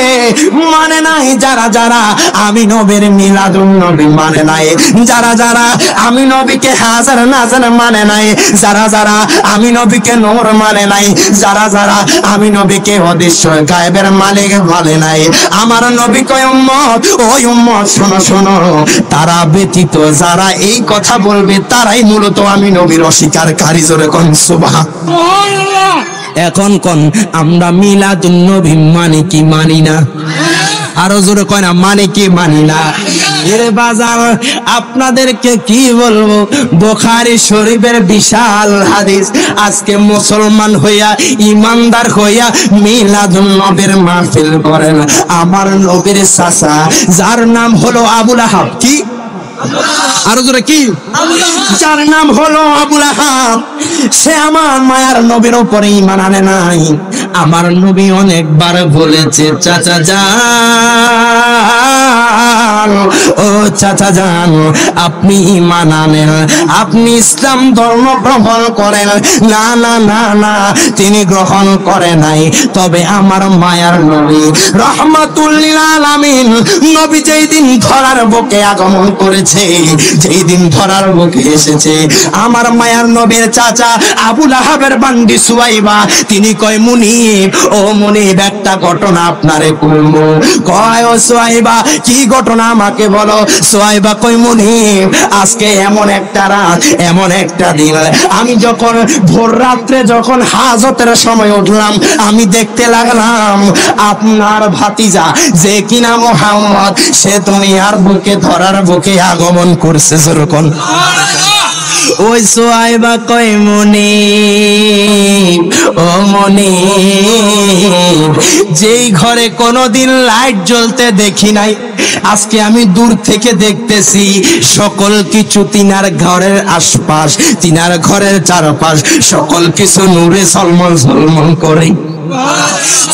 মানে নাই, যারা যারা আমি নবীর মিলাদুন নবী মানে নাই, যারা যারা আমি নবীকে হাজার নাজার মানে নাই, যারা যারা আমি নবীকে নূর মানে নাই, যারা যারা আমি নবীকে অদৃশ্য গায়েবের মালিক মানে নাই, আমার নবী কয় উম্মত ওই উম্মত শোনো শোনো তারা ব্যতীত যারা এই কথা বলবে তারাই মূলত আমি নবীর অস্বীকারী। জোরে কোন সুবহানাল্লাহ। এখন কোন আমরা মিলাদুন নবী মানে কি মানি না? আরো জোরে কয় না মানে কি মানি না? এর বাজার আপনাদেরকে কি বলবো, বুখারী শরীফের বিশাল হাদিস। আজকে মুসলমান হইয়া ইমানদার হইয়া মিলাদুন নবীর মাহফিল করেন আমার নবীর চাচা যার নাম হলো আবুল আহাব। কি আরো জোরে কি? যার নাম হলো আবুল আহাব সে আমার মায়ার নবীর উপরে ঈমান আনে নাই। আমার নবী অনেকবার বলেছে চাচা যান ও চাচা যান আপনি ঈমান আনেন, আপনি ইসলাম ধর্ম গ্রহণ করেন। না না না না তিনি গ্রহণ করে নাই। তবে আমার মায়ার নবী রহমাতুল লিল আলামিন নবী যেই দিন ধরার বুকে আগমন করেছে, যেই দিন ধরার বুকে এসেছে, আমার মায়ার নবীর চাচা আবুল আহাবের বান্দি সুয়াইবা তিনি কয় মুনিব ও মুনিব একটা ঘটনা আপনারে বলবো। কয় ও সুয়াইবা কি ঘটনা আমাকে বলো। সুয়াইবা কয় মুনিব আজকে এমন একটা রাত এমন একটা দিন আমি যখন ভোর রাত্রে যখন হাজতের সময় উঠলাম আমি দেখতে লাগলাম আপনার ভাতিজা যে কিনা মুহাম্মদ সে দুনিয়ার বুকে ধরার বুকে আগমন করছে। যেরকম ওই সোয়াইবা কয় মনিব, ও মনিব, যেই ঘরে কোনোদিন লাইট জ্বলতে দেখি নাই, আজকে আমি দূর থেকে দেখতেছি সকল কিছু তিনার ঘরের আশপাশ, তিনার ঘরের চারপাশ সকল কিছু নূরে ঝলমল ঝলমল করে।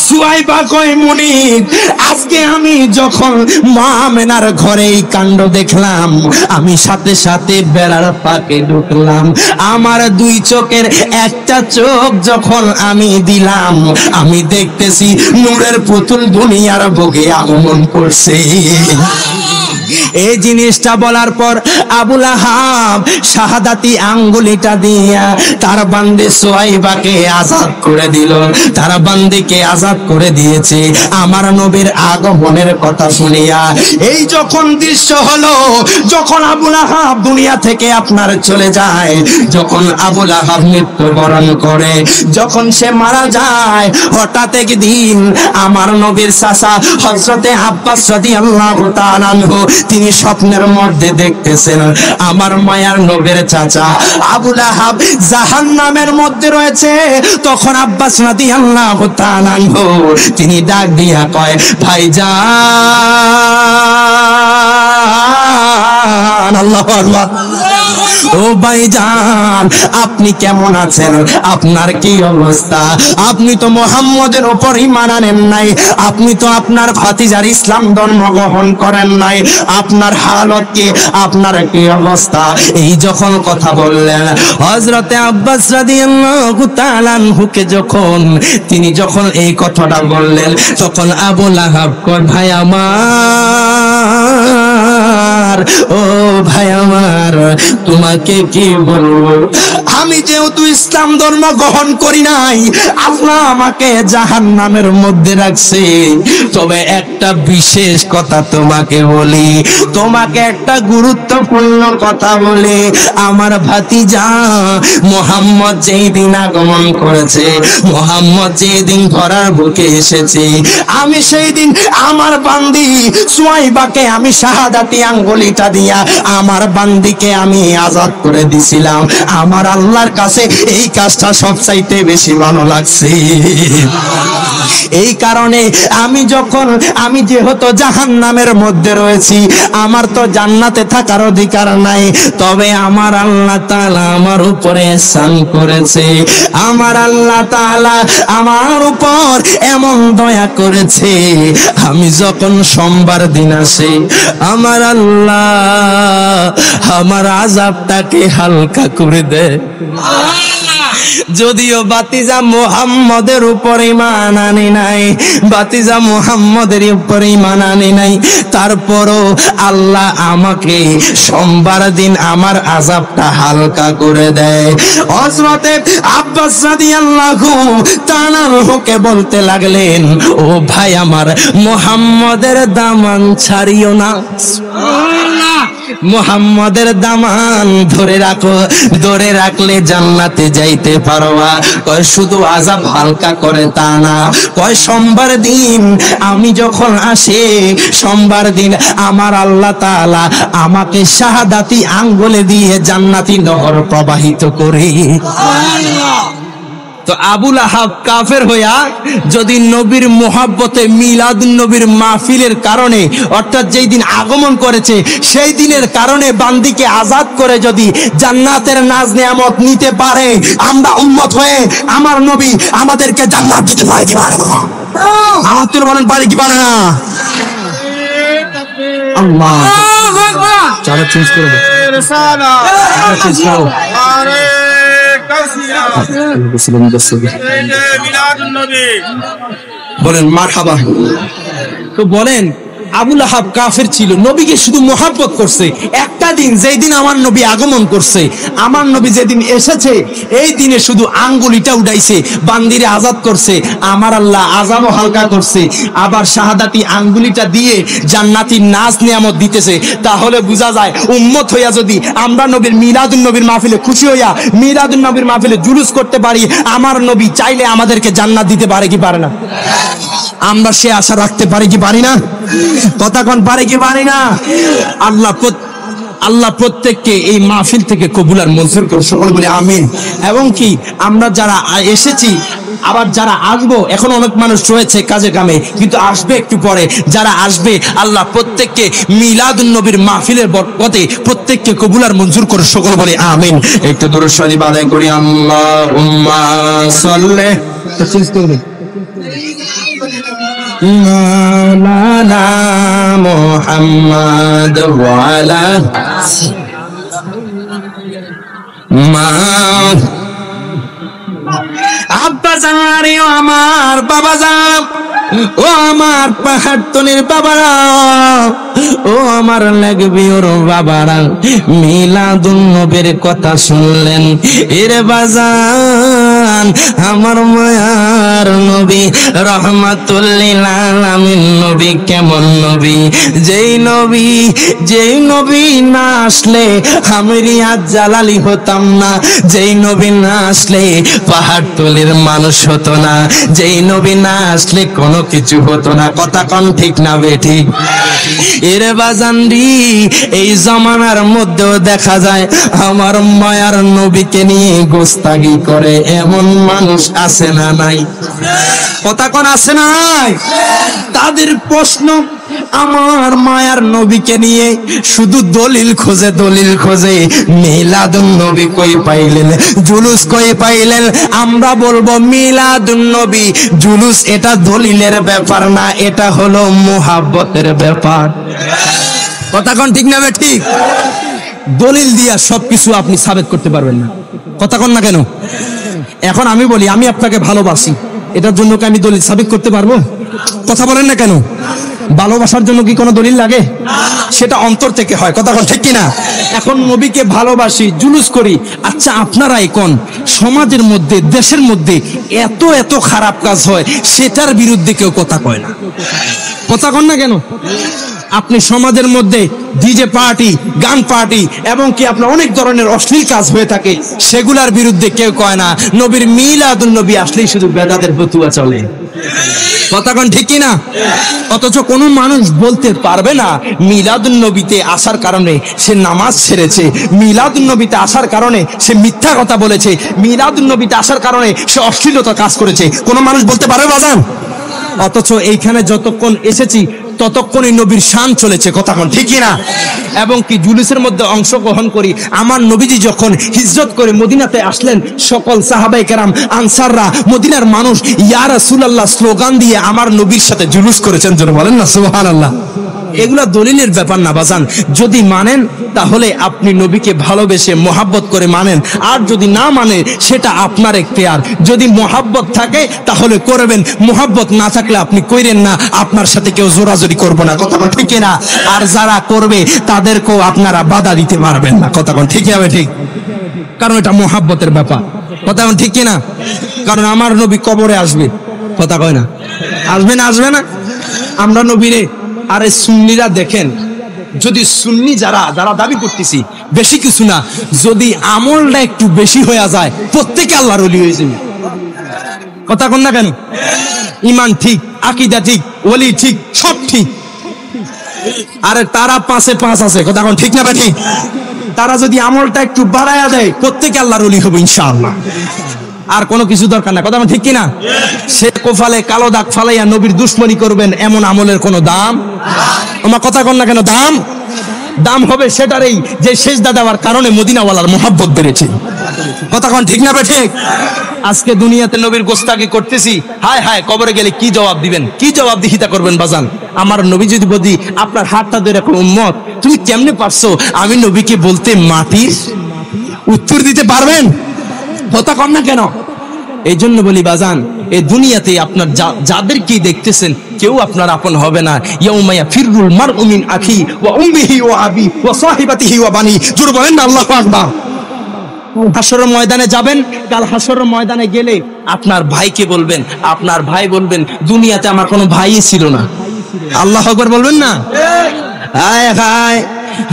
সুয়াইবা কয় মুনিব, আজকে আমি যখন মা আমেনার ঘরে এই কাণ্ড দেখলাম, আমি সাথে সাথে বেড়ার ফাঁকে ঢুকলাম। আমার দুই চোখের একটা চোখ যখন আমি দিলাম, আমি দেখতেছি নূরের পুতুল দুনিয়ার বুকে আগমন করছে। এই জিনিসটা বলার পর আবুল আহাব শাহাদাতি আঙ্গুলিটা দিয়া তার বান্দে সুয়াইবাকে আজাদ করে দিল, তার বান্দিকে আজাদ করে দিয়েছে আমার নবীর আগমনের কথা শুনিয়া। এই যখন দৃশ্য হলো, যখন আবুল আহাব দুনিয়া থেকে আপনার চলে যায়, যখন আবুল আহাব মৃত্যুবরণ করে, যখন সে মারা যায়, হঠাৎ একদিন আমার নবীর চাচা হযরতে আব্বাস রাদিয়াল্লাহু তাআলা আনহু তিনি স্বপ্নের মধ্যে দেখতেছেন আমার মায়ার নবীর চাচা আবুল আহাব জাহান্নামের মধ্যে রয়েছে। তখন আব্বাস রাদিয়াল্লাহু তাআলা আনহু তিনি ডাক দিয়া কয়, ভাইজান, আল্লাহু আকবার, ও ভাইজান, আপনি কেমন আছেন? আপনার কি অবস্থা? আপনি তো মুহাম্মদের উপর ঈমান আনেন নাই, আপনি তো আপনার ভাতিজার ইসলাম ধর্ম গ্রহণ করেন নাই, আপনার হালত কি? আপনার কি অবস্থা? এই যখন কথা বললেন হযরতে আব্বাস রাদিয়াল্লাহু তাআলা আনহুকে তিনি যখন এই কথাটা বললেন, তখন আবুল আহাব কয়, ভাই আমার, ও ভাই আমার, তোমাকে কি বলবো, আমি যেহেতু ইসলাম ধর্ম গ্রহণ করি নাই, আল্লাহ আমাকে জাহান্নামের মধ্যে রাখছে। তবে একটা বিশেষ কথা তোমাকে বলি, তোমাকে একটা গুরুত্বপূর্ণ কথা বলি, আমার ভাতিজা মুহাম্মদ যেই দিন আগমন করেছে, মুহাম্মদ যেই দিন ধরার বুকে এসেছে, আমি সেই দিন আমার বান্দি সুয়াইবাকে আমি শাহাদাতি আঙ্গুলিটা দিয়া আমার বান্দিকে আমি আজাদ করে দিছিলাম। আমার আল্লাহর কাছে এই কাজটা সবচাইতে বেশি ভালো লাগছে। এই কারণে আমি যেহেতু জাহান্নামের মধ্যে রয়েছি, আমার তো জান্নাতে থাকার অধিকার নাই, তবে আমার আল্লাহ তাআলা আমার উপরে ইহসান করেছে, আমার আল্লাহ তাআলা আমার উপর এমন দয়া করেছে, আমি যখন সোমবার দিন আসে, আমার আল্লাহ আমার আযাবটাকে হালকা করে দেয়। যদিও বাতিজা মুহাম্মদের উপর ঈমান আনি নাই, বাতিজা মুহাম্মদের উপর ঈমান আনি নাই, তারপরও আল্লাহ আমাকে সোমবার দিন আমার আযাবটা হালকা করে দেয়। হযরতে আব্বাস রাদিয়াল্লাহু তাআলা আনহুকে বলতে লাগলেন, ও ভাই আমার, মুহাম্মদের দামান ছাড়িও না, মুহাম্মদের দামান ধরে রাখো, ধরে রাখলে জান্নাতে যাইতে পারবা। কয় শুধু আযাব হালকা করে তা না, কয় সোমবার দিন আমি যখন আসি, সোমবার দিন আমার আল্লাহ তাআলা আমাকে শাহাদাতি আঙ্গুলে দিয়ে জান্নাতি নহর প্রবাহিত করে। তো আবুল আহাব কাফের হইয়া যদি নবীর মুহাব্বতে মিলাদুন নবীর মাহফিলের কারণে, অর্থাৎ যেই দিন আগমন করেছে সেই দিনের কারণে বান্দিকে আজাদ করে যদি জান্নাতের নাজ নিয়ামত নিতে পারে, আমরা উম্মত হয়ে আমার নবী আমাদেরকে জান্নাত দিতে পারে কি পারে না? আমাদের বলেন পারে কি পারে না? আল্লাহ চালা চেঞ্জ করে দে, চেঞ্জ করো। বলেন মারহাবা। তো বলেন আবুল আহাব কাফের ছিল, নবীকে শুধু মোহাব্বত করছে। একটা দিন যেই দিন আমার নবী আগমন করছে, আমার নবী যেদিন এসেছে, এই দিনে শুধু আঙ্গুলিটা উঠাইছে, বান্দিরে আজাদ করছে, আমার আল্লাহ আযাবও হালকা করছে, আবার শাহাদাতি আঙ্গুলিটা দিয়ে জান্নাতি নাজ নিয়ামত দিতেছে। তাহলে বোঝা যায় উম্মত হইয়া যদি আমরা নবীর মিলাদুন নবীর মাহফিলে খুশি হইয়া মিলাদুন নবীর মাহফিলে জুলুস করতে পারি, আমার নবী চাইলে আমাদেরকে জান্নাত দিতে পারে কি পারে না? আমরা সে আশা রাখতে পারি কি পারি না? কথা কোন পারে কি পারি না? আল্লাহ আল্লাহ প্রত্যেককে এই মাহফিল থেকে কবুল আর মঞ্জুর করে সকলে বলে আমিন। এবং কি আমরা যারা এসেছি, আবার যারা আসবো, এখন অনেক মানুষ রয়েছে কাজে কামে, কিন্তু আসবে একটু পরে, যারা আসবে আল্লাহ প্রত্যেককে মিলাদুন নবীর মাহফিলের বরকতে প্রত্যেককে কবুল আর মঞ্জুর করে সকলে বলে আমিন। একটু দরুদ শরীফ আদায় করি। আল্লাহুম্মা সাল্লি মাওলানা মুহাম্মদ ওয়া আলা আব্বা জানে ও আমার বাবা জান, ও আমার পাহাড়তনের বাবারা, ও আমার লাগবে ওর বাবারা, মিলাদুন নবীর কথা শুনলেন এর বাজান, আমার মায়ার নবী রহমাতুল লিল আলামিন নবী কেমন নবী, যেই নবী না আসলে আমি রিয়াজ জালালি হতাম না, যেই নবী না আসলে পাহাড়তলির মানুষ হতো না, যেই নবী না আসলে কোনো কিছু হতো না। কথা কোন ঠিক না বেঠিক? এর বাজানরি এই জামানার মধ্যেও দেখা যায় আমার মায়ার নবীকে নিয়ে গোস্তাগি করে এমন মানুষ আছে না নাই? কথা কোন আছে না নাই? তাদের প্রশ্ন আমার মায়ার নবীকে নিয়ে শুধু দলিল খোঁজে, মিলাদুন নবী কই পাইলেন, জুলুস কই পাইলেন? আমরা বলবো মিলাদুন নবী জুলুস এটা দলিলের ব্যাপার না, এটা হলো মুহাব্বতের ব্যাপার। কথা কোন ঠিক না ঠিক? দলিল দিয়া সবকিছু আপনি সাবেত করতে পারবেন না। কথা কোন না কেন? এখন আমি বলি আমি আপনাকে ভালোবাসি, এটার জন্য কি আমি দলিল সাবেত করতে পারবো? কথা বলেন না কেন? ভালোবাসার জন্য কি কোনো দলিল লাগে? সেটা অন্তর থেকে হয়। কথা কোন ঠিক কিনা? এখন নবীকে ভালোবাসি, জুলুস করি, আচ্ছা আপনারাই কোন সমাজের মধ্যে দেশের মধ্যে এত খারাপ কাজ হয় সেটার বিরুদ্ধে কেউ কথা কয় না। কথা কন না কেন? আপনি সমাজের মধ্যে ডিজে পার্টি, গান পার্টি এবং কি আপনার অনেক ধরনের অশ্লীল কাজ হয়ে থাকে, সেগুলার বিরুদ্ধে কেউ কয় না। নবীর মিলাদুন নবী আসলেই শুধু বেদাতের ফতুয়া চলে। কথা কোন ঠিক কিনা? অথচ কোন মানুষ বলতে পারবে না মিলাদুন নবীতে আসার কারণে সে নামাজ ছেড়েছে, মিলাদুন নবীতে আসার কারণে সে মিথ্যা কথা বলেছে, মিলাদুন নবীতে আসার কারণে সে অশ্লীলতা কাজ করেছে। কোন মানুষ বলতে পারবে বাজান? অথচ এইখানে যতক্ষণ এসেছি ততক্ষণই নবীর শান চলেছে। কথা কোন ঠিক কিনা? এবং কি জুলুসের মধ্যে অংশগ্রহণ করি। আমার নবীজি যখন হিজরত করে মদিনাতে আসলেন, সকল সাহাবায়ে কেরাম আনসাররা, মদিনার মানুষ ইয়া রাসূলুল্লাহ স্লোগান দিয়ে আমার নবীর সাথে জুলুস করেছেন। যেন বলেন না সুবহানাল্লাহ। এগুলা দলিলের ব্যাপার না বাজান। যদি মানেন তাহলে আপনি নবীকে ভালোবেসে মোহাব্বত করে মানেন, আর যদি না মানে সেটা আপনার এখতিয়ার। যদি মোহাব্বত থাকে তাহলে করবেন, মোহাব্বত না থাকলে আপনি কইরেন না, আপনার সাথে কেউ জোরাজোরি করবো না। কথা বল ঠিক না? আর যারা করবে তাদেরকেও আপনারা বাধা দিতে পারবেন না। কথা বল ঠিক হবে? ঠিক, কারণ এটা মোহাব্বতের ব্যাপার। কথা বল ঠিক কিনা? কারণ আমার নবী কবরে আসবে। কথা কয় না? আসবে না? আসবে না? আমরা নবীরে, আরে সুন্নিরা দেখেন, যদি সুন্নি যারা দাবি করতেছি বেশি কিছু না, যদি আমলটা একটু বেশি হয়ে যায় প্রত্যেকে আল্লাহর ওলি হয়ে যাবে। কথা কোন না কেন? ইমান ঠিক, আকীদা ঠিক, ওলি ঠিক, সব ঠিক। আরে তারা 5-এ 5 আছে। কথা কোন ঠিক না ঠিক? তারা যদি আমলটা একটু বাড়ায়া দেয় প্রত্যেকে আল্লাহর ওলি হবে ইনশাআল্লাহ। আর কোনো কিছু দরকার না। কথা ঠিক কিনা? সে কোফালে কালো দাগ ফালাইয়া নবীর দুশ্মনী করবেন, এমন আমলের কোনো দাম? আমার কথা কন না কেন? দাম হবে সেটারই যে সেজদা দেওয়ার কারণে মদিনাওয়ালার মোহাব্বত বেড়েছে। কথা কন ঠিক না ঠিক? আজকে দুনিয়াতে নবীর গোস্তাকি করতেছি, হায় হায় কবরে গেলে কি জবাব দিবেন? কি জবাব দিহিতা করবেন বাজান? আমার নবী যদি বলি আপনার হাতটা ধরে রাখো, উম্মত তুমি কেমনে পারছো আমি নবীকে বলতে মাটির? উত্তর দিতে পারবেন? কথা কম না কেন? এই জন্য বলি বাজান, এই দুনিয়াতে আপনার যাদেরকে দেখতেছেন কেউ আপনার আপন হবে না। ইয়াউমা ইয়াফিরুল মারউ মিন আখি ওয়া উম্মিহি ওয়া আবি ওয়া সাহিবাতিহি ওয়া বানি। জোরে বলেন না আল্লাহু আকবার। হাসরের ময়দানে যাবেন, কাল হাসরের ময়দানে গেলে আপনার ভাইকে বলবেন, আপনার ভাই বলবেন দুনিয়াতে আমার কোনো ভাইই ছিল না। আল্লাহু আকবার বলবেন না? হায় হায়,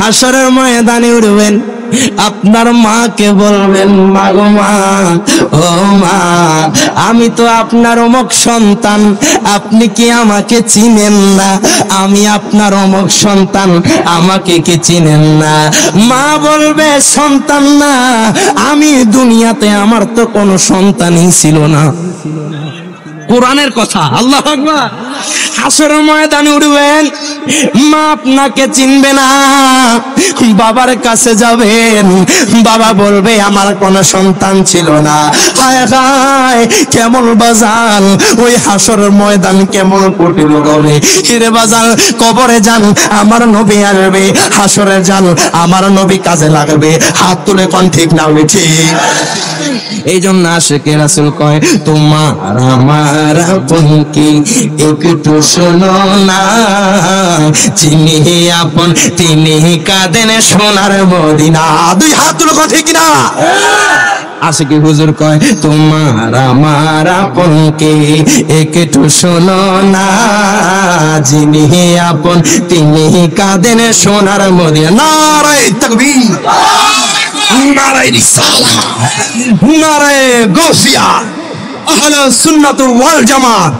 হাসরের ময়দানে উঠবেন, আপনার মাকে বলবেন, মা গো মা, ও মা, আমি তো আপনার অমুক সন্তান, আপনি কি আমাকে চিনেন না? আমি আপনার অমুক সন্তান, আমাকে কি চিনেন না? মা বলবে, সন্তান না, আমি দুনিয়াতে আমার তো কোনো সন্তানই ছিল না। কোরআনের কথা, আল্লাহু আকবার। হাসরের ময়দানে উঠবেন, মা আপনাকে চিনবে না, বাবার কাছে যাবেন, বাবা বলবে আমার কোনো সন্তান ছিল না। হায় হায়, কেমন বাজান ওই হাসরের ময়দান কেমন কঠিন হবে। হিরে বাজান, কবরে যান, আমার নবী আসবে, হাসরে যান, আমার নবী কাজে লাগবে। হাত তুলে কোন ঠিক না ঠিক? এই জন্য আশিকে রাসূল কয়, তোমার আমার আপন কি একটু শোনো না, যিনি আপন তিনি কাঁদেন সোনার মদিনা। দুই হাত তুলে কোন ঠিক না? আশিকে হুজুর কয়, তোমার আমার আপন কে একটু শোনো না, যিনি আপন তিনি কাঁদেন সোনার মদিনা। নারায়ে তাকবীর, নারায়ে রিসালাহ, নারায়ে গাউসিয়া, আহলে সুন্নাত ওয়াল জামাত,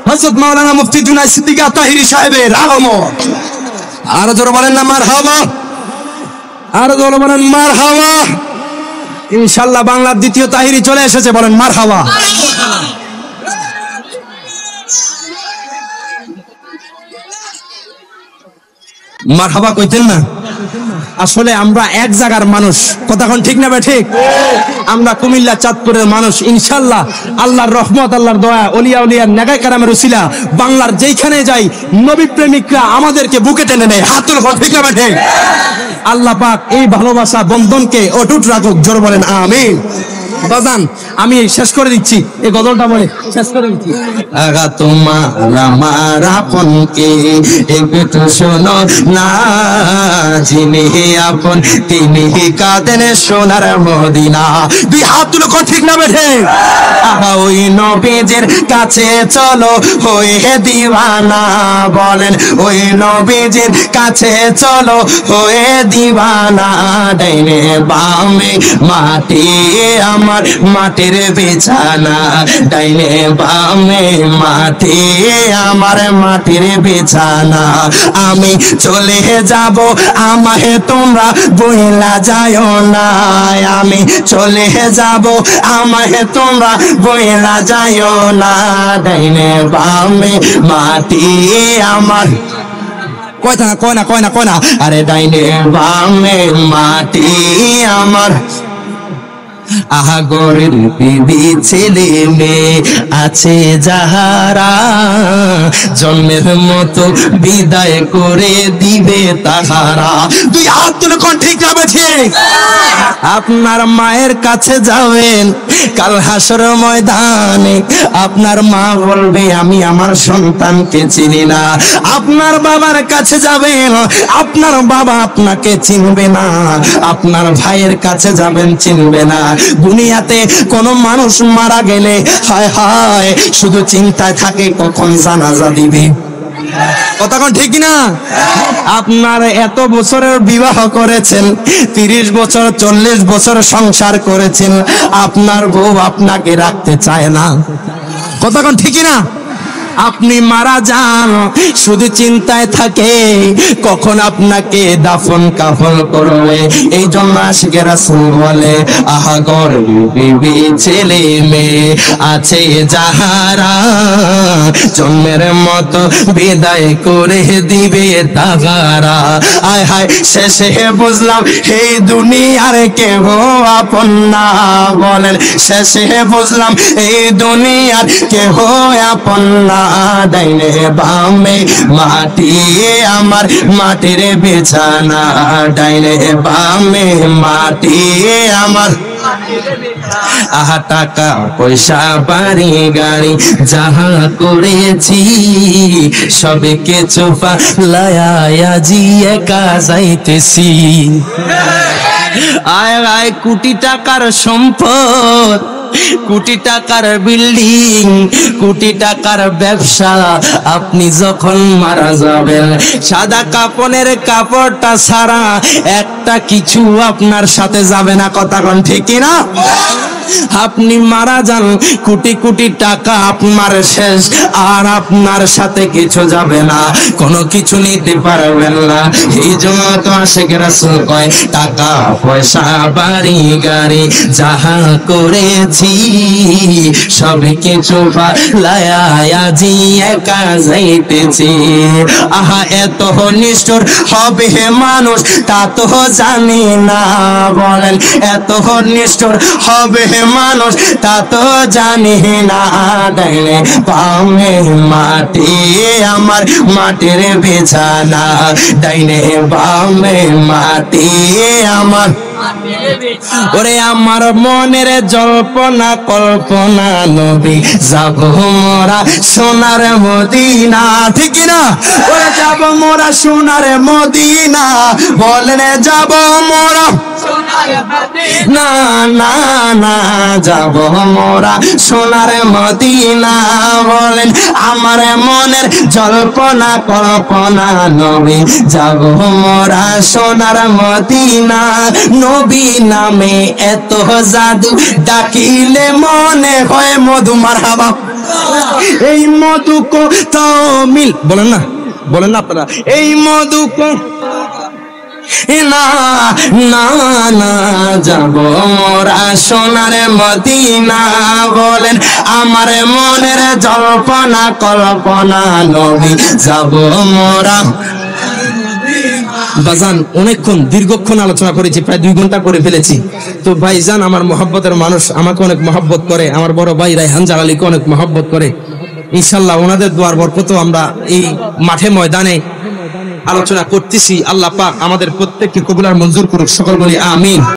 হযরত মাওলানা মুফতি জুনায়েদ সিদ্দিকী তাহিরি সাহেবের আগমন। আর জোরে বলেন না মারহাবা, আর জোরে বলেন মারহাবা। ইনশাআল্লাহ বাংলার দ্বিতীয় তাহিরি চলে এসেছে, বলেন মারহাবা। মারহাবা কইতেন না? আসলে আমরা এক জায়গার মানুষ, কথা কোন ঠিক না বে ঠিক? আমরা কুমিল্লা চাঁদপুরের মানুষ। ইনশাআল্লাহ আল্লাহর রহমত, আল্লাহর দয়া, ওলিয়া উলিয়ার নেগায় কারামের উসিলা বাংলার যেখানে যাই নবী প্রেমিকরা আমাদেরকে বুকে টেনে নেয়। হাত তুলে ঠিক না বে ঠিক? আল্লাহ পাক এই ভালোবাসা বন্ধনকে অটুট রাখুক, জোর বলেন আমিন। বাজান, আমি শেষ করে দিচ্ছি, এই গজলটা বলে শেষ করে দিচ্ছি। আগা তোমার আমার আপন কে একটু শোনো না, যিনি আপন তিনি কাঁদেন সোনার মদিনা। দুই হাত তুলে কোন ঠিক না বেঠে? আগা ওই নবীজির কাছে চলো হয়ে দিওয়ানা, বলেন ওই নবীজির কাছে চলো হয়ে দিওয়ানা। ডাইনে বামে মাটি আমার মাটির বিছানা, ডাইনে বামে মাটি আমার মাটির বিছানা। আমি চলে যাব, আমায় তোমরা বইলা যাও না, আমি চলে যাব, আমায় তোমরা বইলা যাও না। ডাইনে বামে মাটি আমার, কয় না কয় না কয় না কয় না, আরে ডাইনে বামে মাটি আমার। আহা গরিব বিবি ছেলে মেয়ে আছে যাহারা, জন্মের মতো বিদায় করে দিবে তাহারা। দুই হাত তুলে কোন ঠিক যাবে ঠিক? আপনার মায়ের কাছে যাবেন কাল হাসরের ময়দানে, আপনার মা বলবে আমি আমার সন্তানকে চিনি না। আপনার বাবার কাছে যাবেন, আপনার বাবা আপনাকে চিনবে না। আপনার ভাইয়ের কাছে যাবেন, চিনবে না। দুনিয়াতে কোন মানুষ মারা গেলে হায় হায় শুধু চিন্তায় থাকে কখন জানাজা দিবে। কথা কোন ঠিক না? আপনার এত বছরের বিবাহ করেছেন, 30 বছর 40 বছর সংসার করেছেন, আপনার বউ আপনাকে রাখতে চায় না। কথা কোন ঠিক না? আপনি মারা যান, শুধু চিন্তায় থাকে কখন আপনাকে দাফন কাফন করবে। এই জন্য আশিকে রাসূল বলে আহা গরিব ছেলে মেয়ে আছে যাহারা, জন্মের মতো বিদায় করে দিবে তাহারা। আয় হায় শেষে বুঝলাম এই দুনিয়ার কেহ আপন না, বলেন শেষে বুঝলাম এই দুনিয়ার কেহ আপন না। ডাইনে বামে মাটি আমার মাটির বিছানা, ডাইনে বামে মাটি আমার। আহা টাকা পয়সা বাড়ি গাড়ি যাহা করেছি, সবে কিছু পালায়া জি একা যাইতেছি। আয় আয় কোটি টাকার সম্পদ কোটি টাকার বিল্ডিং, কোটি টাকার ব্যবসা, আপনি যখন মারা যাবেন সাদা কাপনের কাপড়টা ছাড়া একটা কিছু আপনার সাথে যাবে না। কথা কোন ঠিক না? আপনি মারা যান, কোটি কোটি টাকা আপনার শেষ, আর আপনার সাথে কিছু যাবে না, কোনো কিছু নিতে পারবেন না। এই জন্য তো আশিক রাসূল কয়, টাকা পয়সা বাড়ি গাড়ি যাহা করেছি সব কিছু পালায়া আজি একা যাইতেছি। আহা এত নিষ্ঠুর হবে মানুষ তা তো জানি না, বলেন এত নিষ্ঠুর হবে মানুষ তা তো জানি না। ডাইনে বামে মাটি আমার মাটির বিছানা, ডাইনে বামে মাটি আমার। ওরে আমার মনের জল্পনা কল্পনা নবী যাব মোরা সোনার মদিনা, ঠিক না? ওরে যাব মোরা সোনার মদিনা, বলেন যাব মোরা না না না, যাব মোরা সোনার মদিনা, বলেন আমার মনের জল্পনা কল্পনা নবী যাব মোরা সোনার মদিনা। নবী নামে এত জাদু ডাকিলে মনে হয় মধু। মারহাবা। এই মধু তো মিল বলেন না, বলেন না আপনারা, এই মধু না না না, যাব মোরা সোনার মদিনা, বলেন আমার মনের জল্পনা কল্পনা নবী যাব মোরা। বাজান অনেকক্ষণ দীর্ঘক্ষণ আলোচনা করেছি, প্রায় 2 ঘন্টা করে ফেলেছি। তো ভাইজান আমার মহব্বতের মানুষ, আমাকে অনেক মহব্বত করে, আমার বড় ভাই রায়হান জালালীকে অনেক মহব্বত করে। ইনশাআল্লাহ ওনাদের দোয়ার বরকত আমরা এই মাঠে ময়দানে আলোচনা করতেছি। আল্লাহ পাক আমাদের প্রত্যেককে কবুল আর মঞ্জুর করুক, সকল বলি আমিন।